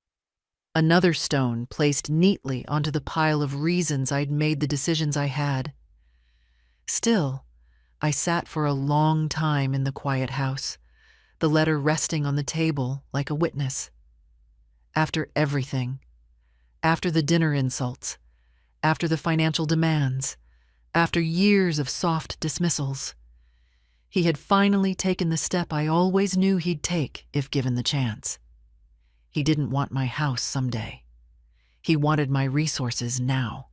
Another stone placed neatly onto the pile of reasons I'd made the decisions I had. Still, I sat for a long time in the quiet house, the letter resting on the table like a witness. After everything, after the dinner insults, after the financial demands, after years of soft dismissals, he had finally taken the step I always knew he'd take if given the chance. He didn't want my house someday. He wanted my resources now.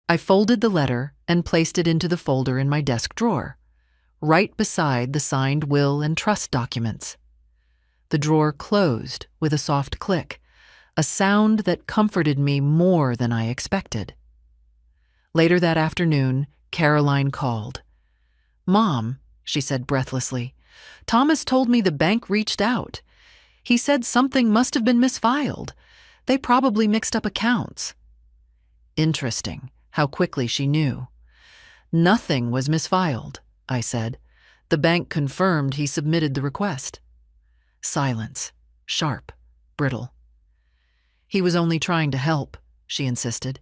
I folded the letter and placed it into the folder in my desk drawer, right beside the signed will and trust documents. The drawer closed with a soft click, a sound that comforted me more than I expected. Later that afternoon, Caroline called. "Mom," she said breathlessly, "Thomas told me the bank reached out. He said something must have been misfiled. They probably mixed up accounts." Interesting how quickly she knew. "Nothing was misfiled," I said. The bank confirmed he submitted the request. Silence. Sharp. Brittle. He was only trying to help, she insisted.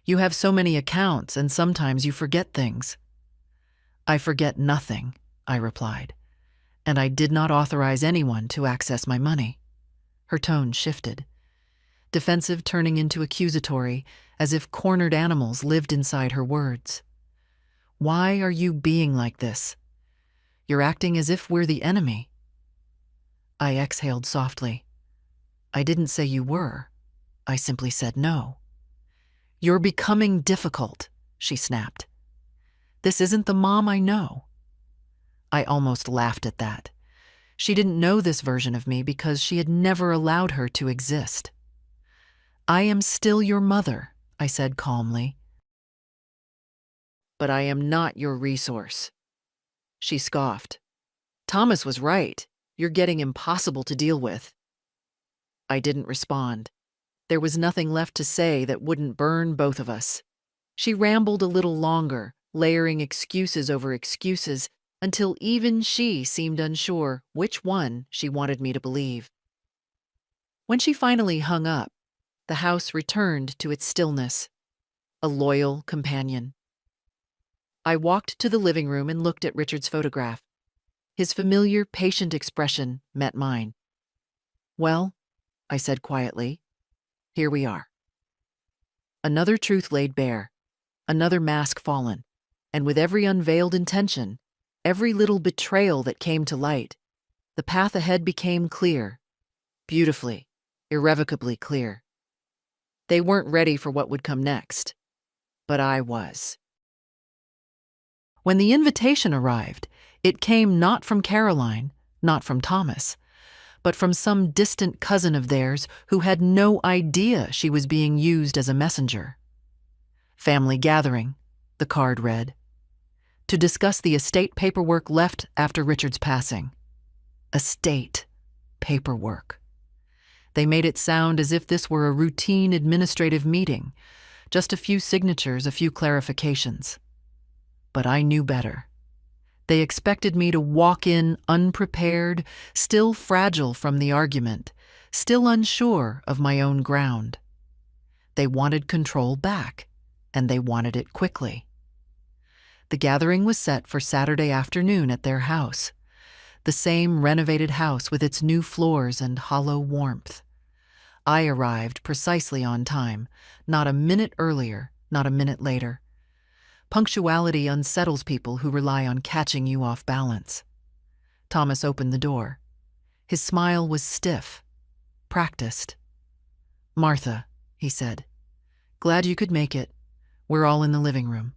You have so many accounts, and sometimes you forget things. I forget nothing, I replied, and I did not authorize anyone to access my money. Her tone shifted, defensive turning into accusatory, as if cornered animals lived inside her words. Why are you being like this? You're acting as if we're the enemy. I exhaled softly. I didn't say you were. I simply said no. You're becoming difficult, she snapped. This isn't the mom I know. I almost laughed at that. She didn't know this version of me because she had never allowed her to exist. I am still your mother, I said calmly. But I am not your resource. She scoffed. Thomas was right. You're getting impossible to deal with. I didn't respond. There was nothing left to say that wouldn't burn both of us. She rambled a little longer, layering excuses over excuses, until even she seemed unsure which one she wanted me to believe. When she finally hung up, the house returned to its stillness, a loyal companion. I walked to the living room and looked at Richard's photograph. His familiar, patient expression met mine. Well, I said quietly, here we are. Another truth laid bare, another mask fallen, and with every unveiled intention, every little betrayal that came to light, the path ahead became clear, beautifully, irrevocably clear. They weren't ready for what would come next, but I was. When the invitation arrived, it came not from Caroline, not from Thomas, but from some distant cousin of theirs who had no idea she was being used as a messenger. Family gathering, the card read, to discuss the estate paperwork left after Richard's passing. Estate paperwork. They made it sound as if this were a routine administrative meeting, just a few signatures, a few clarifications. But I knew better. They expected me to walk in unprepared, still fragile from the argument, still unsure of my own ground. They wanted control back, and they wanted it quickly. The gathering was set for Saturday afternoon at their house, the same renovated house with its new floors and hollow warmth. I arrived precisely on time, not a minute earlier, not a minute later. Punctuality unsettles people who rely on catching you off balance. Thomas opened the door. His smile was stiff, practiced. Martha, he said, glad you could make it. We're all in the living room.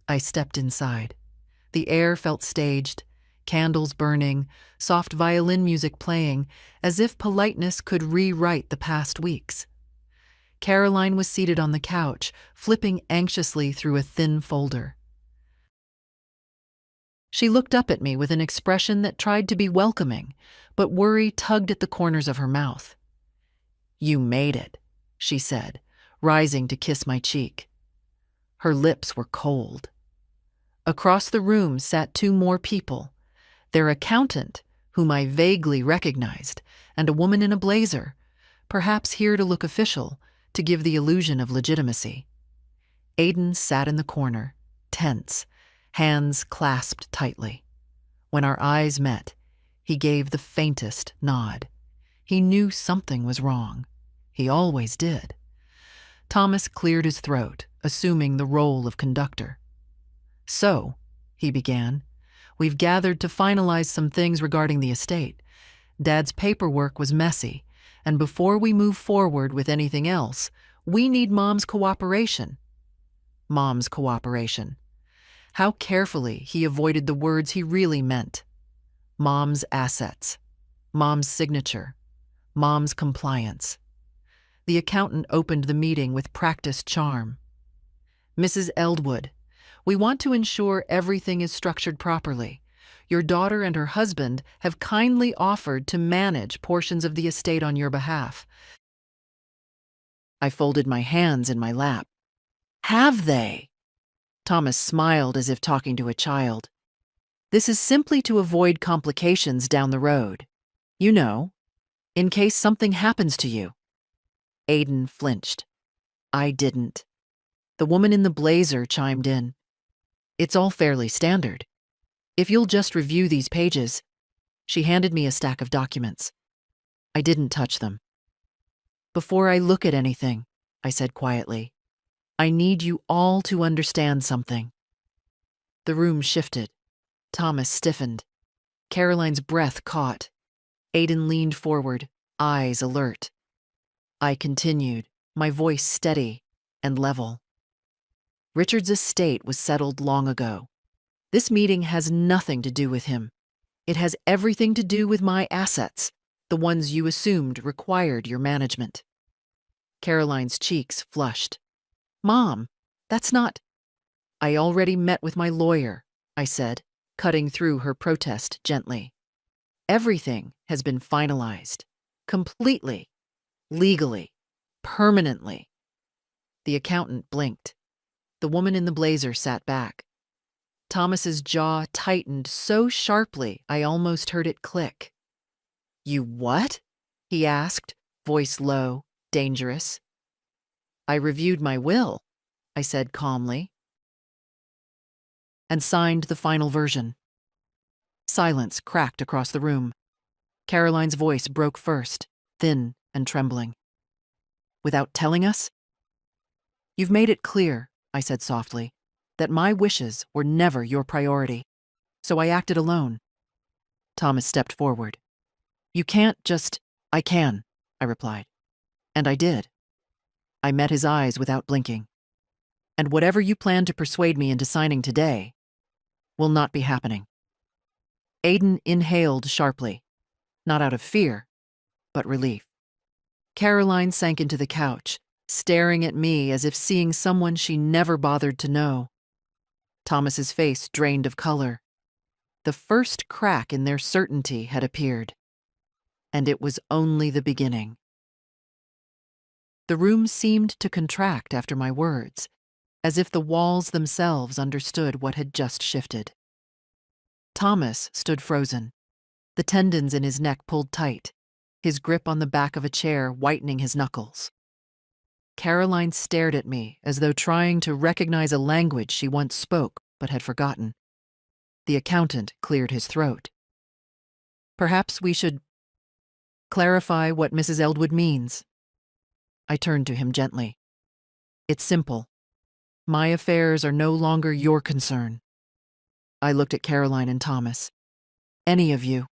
I stepped inside. The air felt staged, candles burning, soft violin music playing, as if politeness could rewrite the past weeks. Caroline was seated on the couch, flipping anxiously through a thin folder. She looked up at me with an expression that tried to be welcoming, but worry tugged at the corners of her mouth. You made it, she said, rising to kiss my cheek. Her lips were cold. Across the room sat two more people, their accountant, whom I vaguely recognized, and a woman in a blazer, perhaps here to look official, to give the illusion of legitimacy. Aidan sat in the corner, tense, hands clasped tightly. When our eyes met, he gave the faintest nod. He knew something was wrong. He always did. Thomas cleared his throat, assuming the role of conductor. So, he began, we've gathered to finalize some things regarding the estate. Dad's paperwork was messy, and before we move forward with anything else, we need Mom's cooperation. Mom's cooperation. How carefully he avoided the words he really meant. Mom's assets. Mom's signature. Mom's compliance. The accountant opened the meeting with practiced charm. Mrs. Eldwood, we want to ensure everything is structured properly. Your daughter and her husband have kindly offered to manage portions of the estate on your behalf. I folded my hands in my lap. Have they? Thomas smiled as if talking to a child. This is simply to avoid complications down the road. You know, in case something happens to you. Aiden flinched. I didn't. The woman in the blazer chimed in. It's all fairly standard. If you'll just review these pages. She handed me a stack of documents. I didn't touch them. Before I look at anything, I said quietly, I need you all to understand something. The room shifted. Thomas stiffened. Caroline's breath caught. Aiden leaned forward, eyes alert. I continued, my voice steady and level. Richard's estate was settled long ago. This meeting has nothing to do with him. It has everything to do with my assets, the ones you assumed required your management. Caroline's cheeks flushed. Mom, that's not... I already met with my lawyer, I said, cutting through her protest gently. Everything has been finalized. Completely. Legally. Permanently. The accountant blinked. The woman in the blazer sat back. Thomas's jaw tightened so sharply I almost heard it click. You what? He asked, voice low, dangerous. I reviewed my will, I said calmly, and signed the final version. Silence cracked across the room. Caroline's voice broke first, thin and trembling. Without telling us? You've made it clear, I said softly, that my wishes were never your priority, so I acted alone. Thomas stepped forward. You can't just... I can, I replied. And I did. I met his eyes without blinking. And whatever you plan to persuade me into signing today will not be happening. Aiden inhaled sharply, not out of fear, but relief. Caroline sank into the couch, staring at me as if seeing someone she never bothered to know. Thomas's face drained of color. The first crack in their certainty had appeared. And it was only the beginning. The room seemed to contract after my words, as if the walls themselves understood what had just shifted. Thomas stood frozen, the tendons in his neck pulled tight, his grip on the back of a chair whitening his knuckles. Caroline stared at me as though trying to recognize a language she once spoke but had forgotten. The accountant cleared his throat. Perhaps we should clarify what Mrs. Eldwood means. I turned to him gently. It's simple. My affairs are no longer your concern. I looked at Caroline and Thomas. Any of you.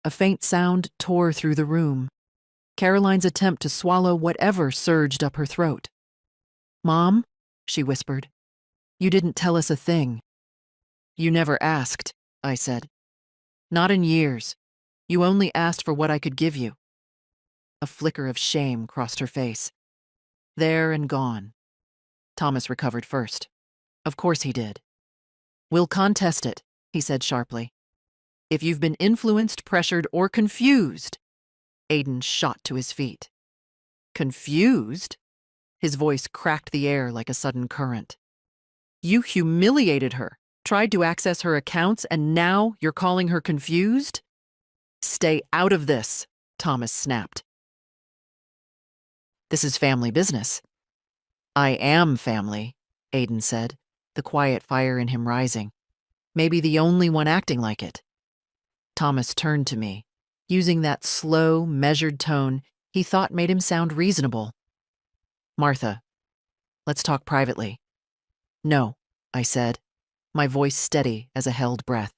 A faint sound tore through the room. Caroline's attempt to swallow whatever surged up her throat. Mom, she whispered, you didn't tell us a thing. You never asked, I said. Not in years. You only asked for what I could give you. A flicker of shame crossed her face. There and gone. Thomas recovered first. Of course he did. We'll contest it, he said sharply. If you've been influenced, pressured, or confused. Aiden shot to his feet. Confused? His voice cracked the air like a sudden current. You humiliated her, tried to access her accounts, and now you're calling her confused? Stay out of this, Thomas snapped. This is family business. I am family, Aiden said, the quiet fire in him rising. Maybe the only one acting like it. Thomas turned to me, using that slow, measured tone he thought made him sound reasonable. Martha, let's talk privately. No, I said, my voice steady as a held breath.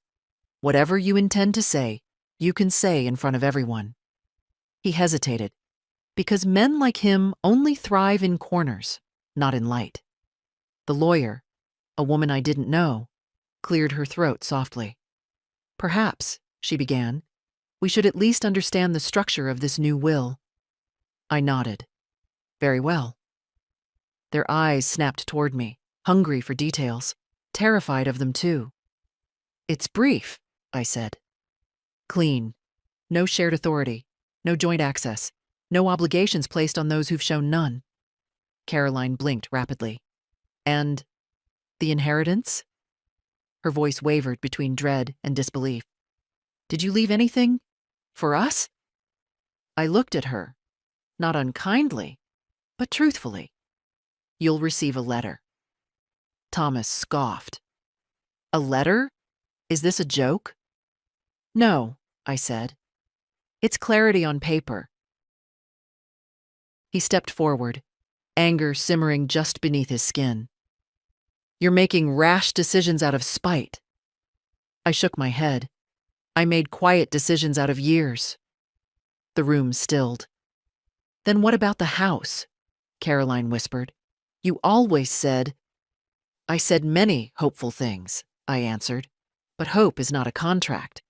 Whatever you intend to say, you can say in front of everyone. He hesitated, because men like him only thrive in corners, not in light. The lawyer, a woman I didn't know, cleared her throat softly. Perhaps, she began, we should at least understand the structure of this new will. I nodded. Very well. Their eyes snapped toward me, hungry for details, terrified of them too. It's brief, I said. Clean. No shared authority. No joint access. No obligations placed on those who've shown none. Caroline blinked rapidly. And the inheritance? Her voice wavered between dread and disbelief. Did you leave anything? For us? I looked at her, not unkindly, but truthfully. You'll receive a letter. Thomas scoffed. A letter? Is this a joke? No, I said. It's clarity on paper. He stepped forward, anger simmering just beneath his skin. You're making rash decisions out of spite. I shook my head. I made quiet decisions out of years. The room stilled. Then what about the house? Caroline whispered. You always said. I said many hopeful things, I answered, but hope is not a contract.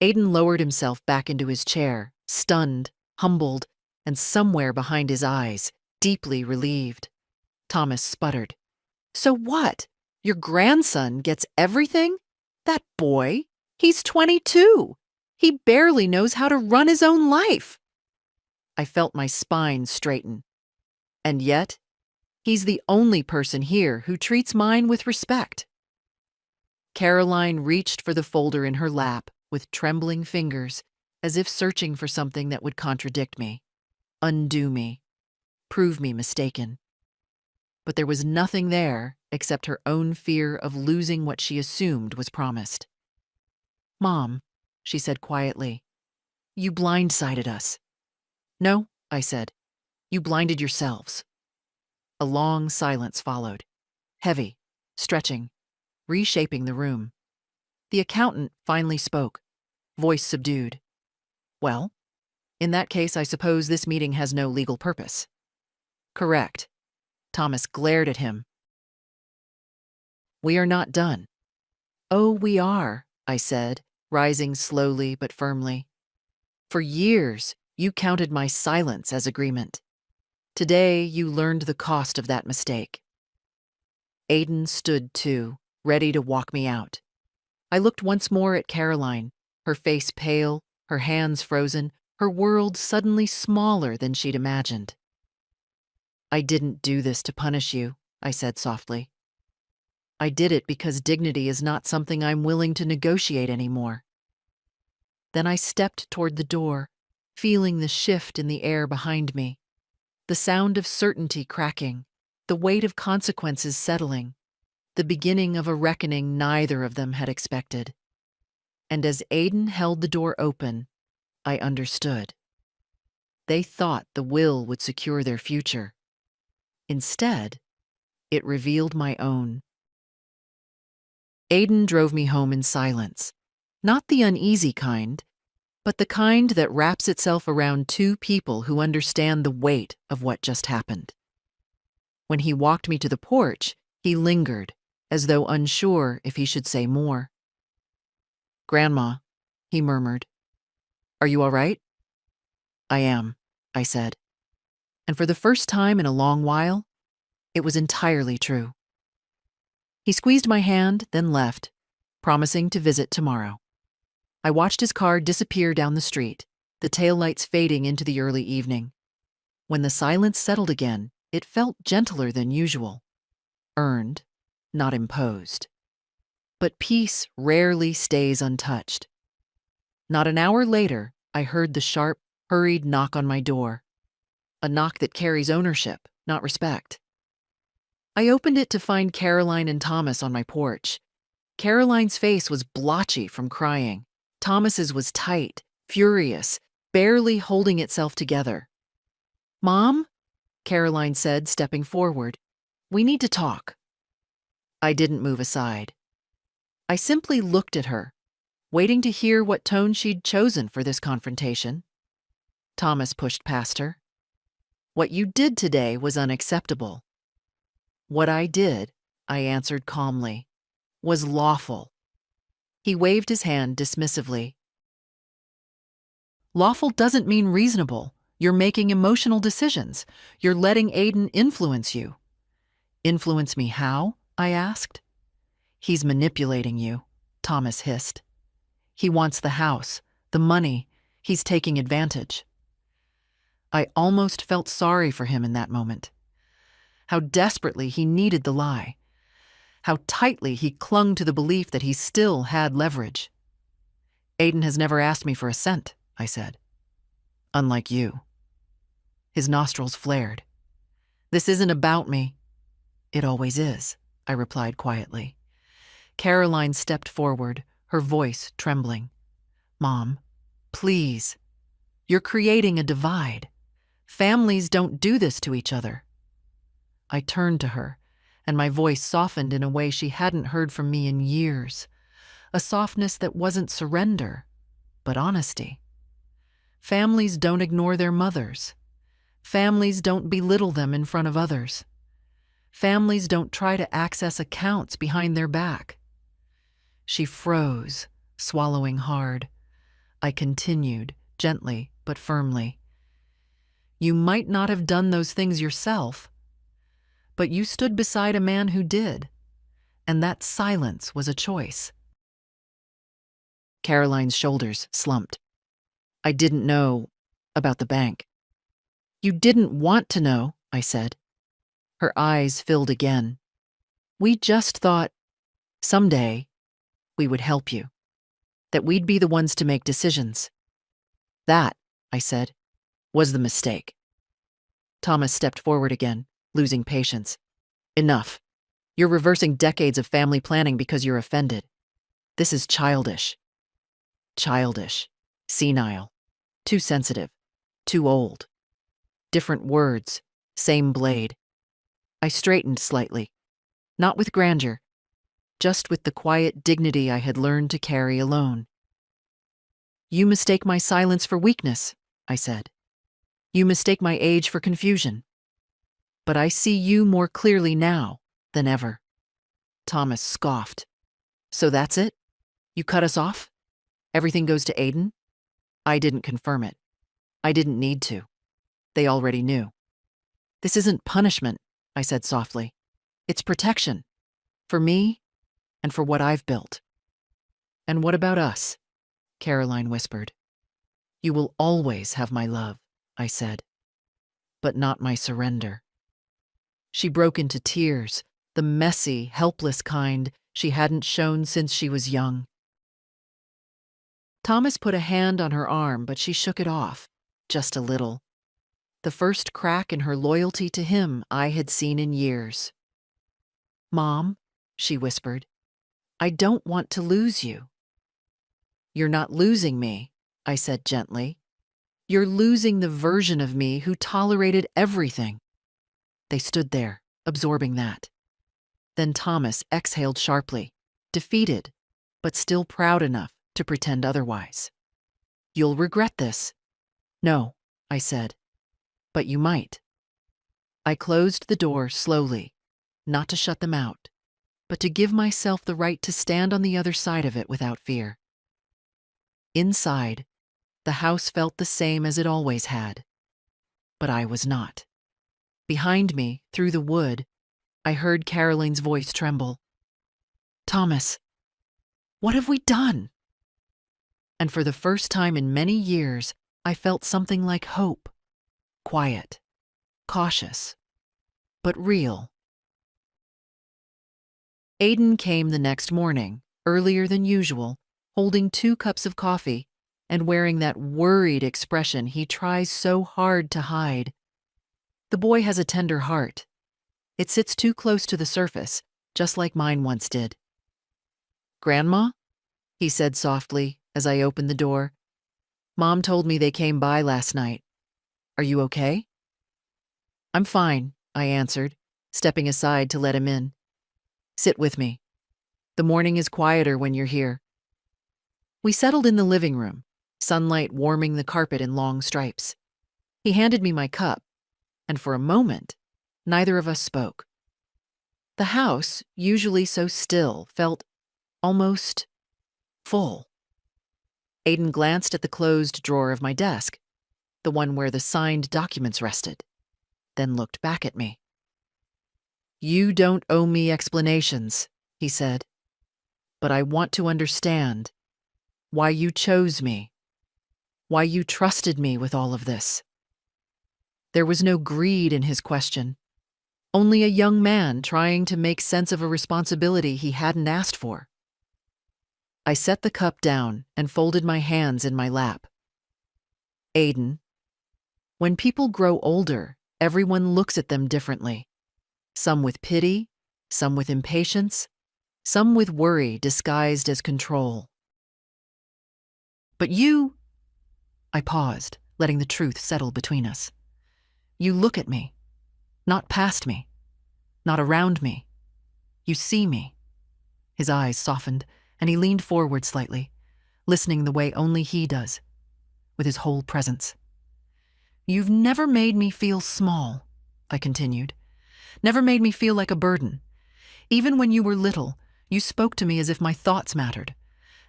Aiden lowered himself back into his chair, stunned, humbled, and somewhere behind his eyes, deeply relieved. Thomas sputtered. So what? Your grandson gets everything? That boy? He's 22. He barely knows how to run his own life. I felt my spine straighten. And yet, he's the only person here who treats mine with respect. Caroline reached for the folder in her lap with trembling fingers, as if searching for something that would contradict me, undo me, prove me mistaken. But there was nothing there except her own fear of losing what she assumed was promised. Mom, she said quietly, you blindsided us. No, I said, you blinded yourselves. A long silence followed, heavy, stretching, reshaping the room. The accountant finally spoke, voice subdued. Well, in that case, I suppose this meeting has no legal purpose. Correct. Thomas glared at him. We are not done. Oh, we are, I said, rising slowly but firmly. For years, you counted my silence as agreement. Today, you learned the cost of that mistake. Aiden stood too, ready to walk me out. I looked once more at Caroline, her face pale, her hands frozen, her world suddenly smaller than she'd imagined. I didn't do this to punish you, I said softly. I did it because dignity is not something I'm willing to negotiate anymore. Then I stepped toward the door, feeling the shift in the air behind me, the sound of certainty cracking, the weight of consequences settling, the beginning of a reckoning neither of them had expected. And as Aiden held the door open, I understood. They thought the will would secure their future. Instead, it revealed my own. Aiden drove me home in silence, not the uneasy kind, but the kind that wraps itself around two people who understand the weight of what just happened. When he walked me to the porch, he lingered, as though unsure if he should say more. Grandma, he murmured, are you all right? I am, I said. And for the first time in a long while, it was entirely true. He squeezed my hand, then left, promising to visit tomorrow. I watched his car disappear down the street, the taillights fading into the early evening. When the silence settled again, it felt gentler than usual. Earned, not imposed. But peace rarely stays untouched. Not an hour later, I heard the sharp, hurried knock on my door. A knock that carries ownership, not respect. I opened it to find Caroline and Thomas on my porch. Caroline's face was blotchy from crying. Thomas's was tight, furious, barely holding itself together. Mom, Caroline said, stepping forward, we need to talk. I didn't move aside. I simply looked at her, waiting to hear what tone she'd chosen for this confrontation. Thomas pushed past her. What you did today was unacceptable. What I did, I answered calmly, was lawful. He waved his hand dismissively. Lawful doesn't mean reasonable. You're making emotional decisions. You're letting Aiden influence you. Influence me how? I asked. He's manipulating you, Thomas hissed. He wants the house, the money. He's taking advantage. I almost felt sorry for him in that moment. How desperately he needed the lie. how tightly he clung to the belief that he still had leverage. "Aiden has never asked me for a cent," I said. "Unlike you." His nostrils flared. "This isn't about me." "It always is," I replied quietly. Caroline stepped forward, her voice trembling. "Mom, please. You're creating a divide. Families don't do this to each other." I turned to her, and my voice softened in a way she hadn't heard from me in years. A softness that wasn't surrender, but honesty. Families don't ignore their mothers. Families don't belittle them in front of others. Families don't try to access accounts behind their back. She froze, swallowing hard. I continued, gently but firmly. "You might not have done those things yourself, but you stood beside a man who did, and that silence was a choice." Caroline's shoulders slumped. "I didn't know about the bank." "You didn't want to know," I said. Her eyes filled again. "We just thought someday we would help you, that we'd be the ones to make decisions." "That," I said, "was the mistake." Thomas stepped forward again, losing patience. "Enough. You're reversing decades of family planning because you're offended. This is childish." Childish. Senile. Too sensitive. Too old. Different words. Same blade. I straightened slightly. Not with grandeur, just with the quiet dignity I had learned to carry alone. "You mistake my silence for weakness," I said. "You mistake my age for confusion. But I see you more clearly now than ever." Thomas scoffed. "So that's it? You cut us off? Everything goes to Aiden?" I didn't confirm it. I didn't need to. They already knew. "This isn't punishment," I said softly. "It's protection. For me and for what I've built." "And what about us?" Caroline whispered. "You will always have my love," I said, "but not my surrender." She broke into tears, the messy, helpless kind she hadn't shown since she was young. Thomas put a hand on her arm, but she shook it off, just a little. The first crack in her loyalty to him I had seen in years. "Mom," she whispered, "I don't want to lose you." "You're not losing me," I said gently. "You're losing the version of me who tolerated everything." They stood there, absorbing that. Then Thomas exhaled sharply, defeated, but still proud enough to pretend otherwise. "You'll regret this." "No," I said, "but you might." I closed the door slowly, not to shut them out, but to give myself the right to stand on the other side of it without fear. Inside, the house felt the same as it always had, but I was not. Behind me, through the wood, I heard Caroline's voice tremble. "Thomas, what have we done?" And for the first time in many years, I felt something like hope. Quiet, cautious, but real. Aiden came the next morning, earlier than usual, holding 2 cups of coffee and wearing that worried expression he tries so hard to hide. The boy has a tender heart. It sits too close to the surface, just like mine once did. "Grandma?" he said softly as I opened the door. "Mom told me they came by last night. Are you okay?" "I'm fine," I answered, stepping aside to let him in. "Sit with me. The morning is quieter when you're here." We settled in the living room, sunlight warming the carpet in long stripes. He handed me my cup, and for a moment, neither of us spoke. The house, usually so still, felt almost full. Aiden glanced at the closed drawer of my desk, the one where the signed documents rested, then looked back at me. "You don't owe me explanations," he said, "but I want to understand why you chose me, why you trusted me with all of this." There was no greed in his question, only a young man trying to make sense of a responsibility he hadn't asked for. I set the cup down and folded my hands in my lap. Aiden, when people grow older, everyone looks at them differently. Some with pity, some with impatience, some with worry disguised as control. But you, I paused, letting the truth settle between us. You look at me, not past me, not around me. You see me. His eyes softened, and he leaned forward slightly, listening the way only he does, with his whole presence. You've never made me feel small, I continued. Never made me feel like a burden. Even when you were little, you spoke to me as if my thoughts mattered,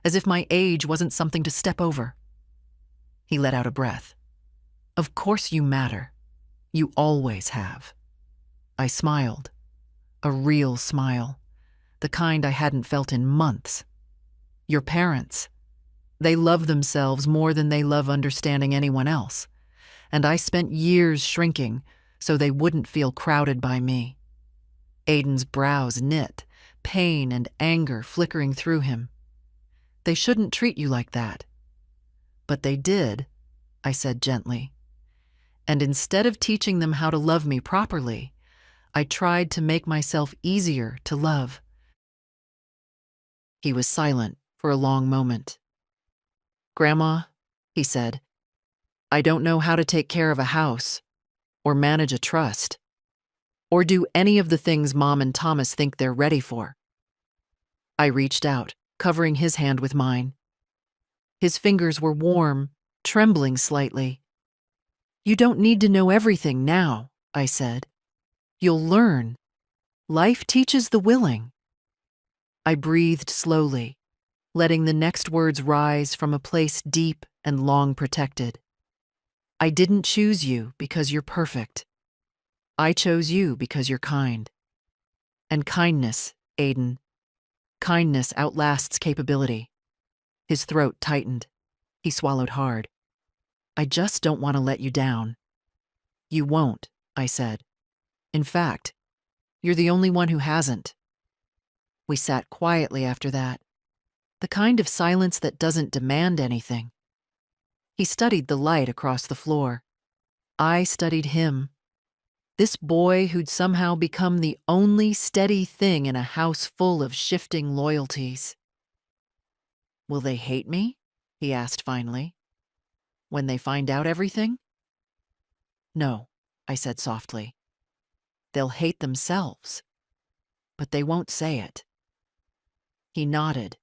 as if my age wasn't something to step over. He let out a breath. Of course you matter. You always have. I smiled. A real smile. The kind I hadn't felt in months. Your parents. They love themselves more than they love understanding anyone else. And I spent years shrinking so they wouldn't feel crowded by me. Aiden's brows knit, pain and anger flickering through him. They shouldn't treat you like that. But they did, I said gently. And instead of teaching them how to love me properly, I tried to make myself easier to love. He was silent for a long moment. Grandma, he said, I don't know how to take care of a house, or manage a trust, or do any of the things Mom and Thomas think they're ready for. I reached out, covering his hand with mine. His fingers were warm, trembling slightly. You don't need to know everything now, I said. You'll learn. Life teaches the willing. I breathed slowly, letting the next words rise from a place deep and long protected. I didn't choose you because you're perfect. I chose you because you're kind. And kindness, Aiden, kindness outlasts capability. His throat tightened. He swallowed hard. I just don't want to let you down. You won't, I said. In fact, you're the only one who hasn't. We sat quietly after that, the kind of silence that doesn't demand anything. He studied the light across the floor. I studied him. This boy who'd somehow become the only steady thing in a house full of shifting loyalties. Will they hate me? He asked finally. When they find out everything? No, I said softly. They'll hate themselves, but they won't say it. He nodded,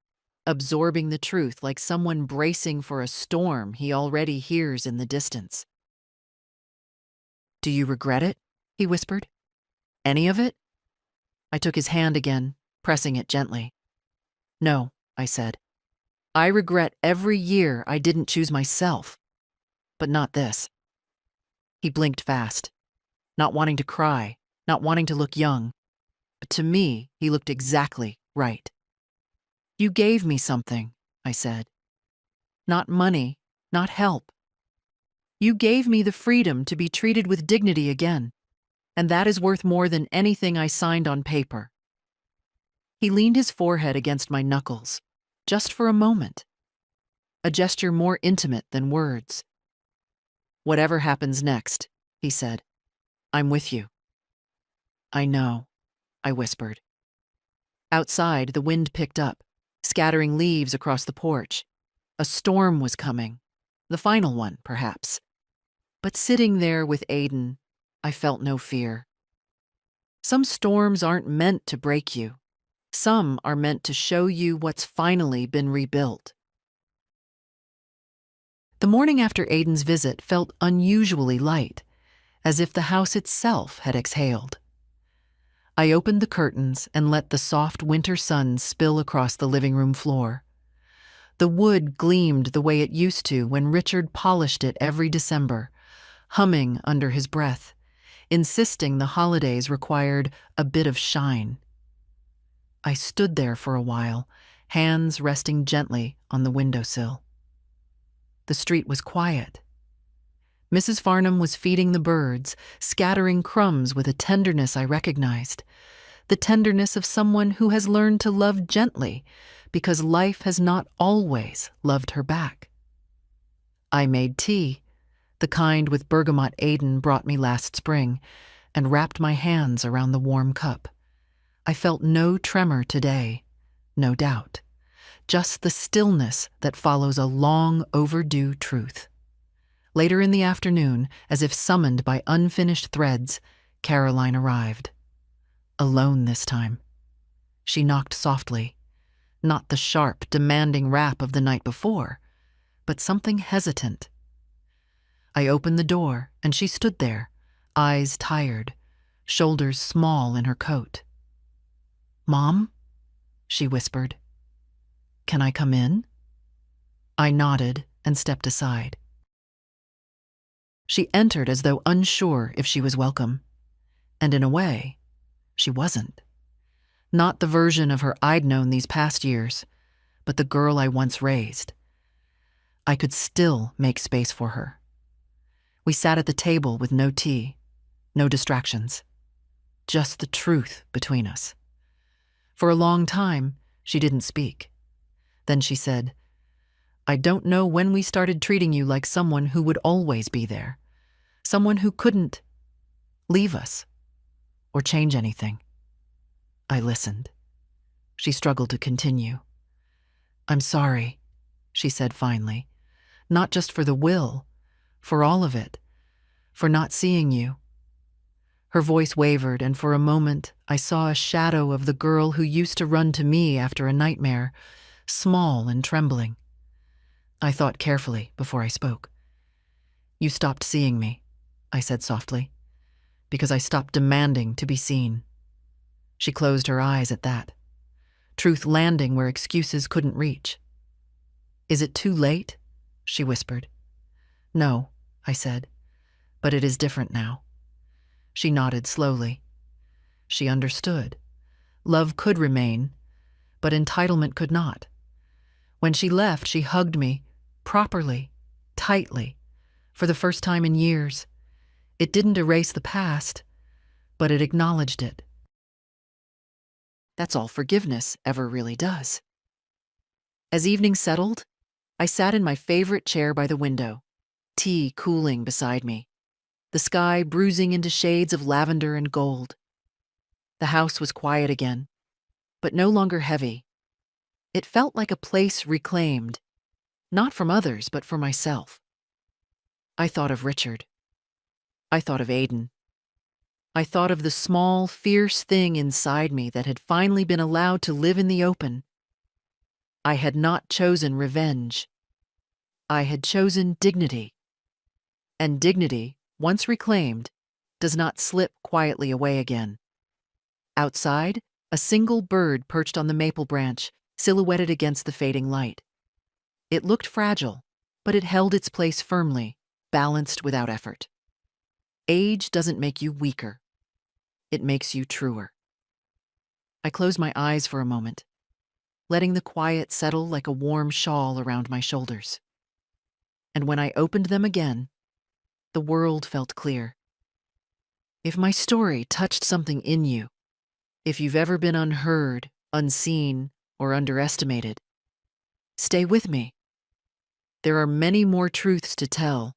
absorbing the truth like someone bracing for a storm he already hears in the distance. Do you regret it? He whispered. Any of it? I took his hand again, pressing it gently. No, I said. I regret every year I didn't choose myself, but not this. He blinked fast, not wanting to cry, not wanting to look young, but to me, he looked exactly right. You gave me something, I said. Not money, not help. You gave me the freedom to be treated with dignity again, and that is worth more than anything I signed on paper. He leaned his forehead against my knuckles, just for a moment. A gesture more intimate than words. Whatever happens next, he said, I'm with you. I know, I whispered. Outside, the wind picked up, scattering leaves across the porch. A storm was coming, the final one, perhaps. But sitting there with Aiden, I felt no fear. Some storms aren't meant to break you. Some are meant to show you what's finally been rebuilt. The morning after Aiden's visit felt unusually light, as if the house itself had exhaled. I opened the curtains and let the soft winter sun spill across the living room floor. The wood gleamed the way it used to when Richard polished it every December, humming under his breath, insisting the holidays required a bit of shine. I stood there for a while, hands resting gently on the windowsill. The street was quiet. Mrs. Farnham was feeding the birds, scattering crumbs with a tenderness I recognized. The tenderness of someone who has learned to love gently because life has not always loved her back. I made tea, the kind with bergamot Aiden brought me last spring, and wrapped my hands around the warm cup. I felt no tremor today, no doubt, just the stillness that follows a long overdue truth. Later in the afternoon, as if summoned by unfinished threads, Caroline arrived. Alone this time. She knocked softly, not the sharp, demanding rap of the night before, but something hesitant. I opened the door, and she stood there, eyes tired, shoulders small in her coat. "Mom?" she whispered. "Can I come in?" I nodded and stepped aside. She entered as though unsure if she was welcome, and in a way, she wasn't. Not the version of her I'd known these past years, but the girl I once raised. I could still make space for her. We sat at the table with no tea, no distractions, just the truth between us. For a long time, she didn't speak. Then she said, "I don't know when we started treating you like someone who would always be there, someone who couldn't leave us or change anything." I listened. She struggled to continue. "I'm sorry," she said finally, "not just for the will, for all of it, for not seeing you." Her voice wavered, and for a moment I saw a shadow of the girl who used to run to me after a nightmare, small and trembling. I thought carefully before I spoke. "You stopped seeing me," I said softly, "because I stopped demanding to be seen." She closed her eyes at that, truth landing where excuses couldn't reach. "Is it too late?" she whispered. "No," I said, "but it is different now." She nodded slowly. She understood. Love could remain, but entitlement could not. When she left, she hugged me, properly, tightly, for the first time in years. It didn't erase the past, but it acknowledged it. That's all forgiveness ever really does. As evening settled, I sat in my favorite chair by the window, tea cooling beside me, the sky bruising into shades of lavender and gold. The house was quiet again, but no longer heavy. It felt like a place reclaimed, not from others, but for myself. I thought of Richard. I thought of Aiden. I thought of the small, fierce thing inside me that had finally been allowed to live in the open. I had not chosen revenge. I had chosen dignity. And dignity, once reclaimed, does not slip quietly away again. Outside, a single bird perched on the maple branch, silhouetted against the fading light. It looked fragile, but it held its place firmly, balanced without effort. Age doesn't make you weaker. It makes you truer. I closed my eyes for a moment, letting the quiet settle like a warm shawl around my shoulders. And when I opened them again, the world felt clear. If my story touched something in you, if you've ever been unheard, unseen, or underestimated, stay with me. There are many more truths to tell,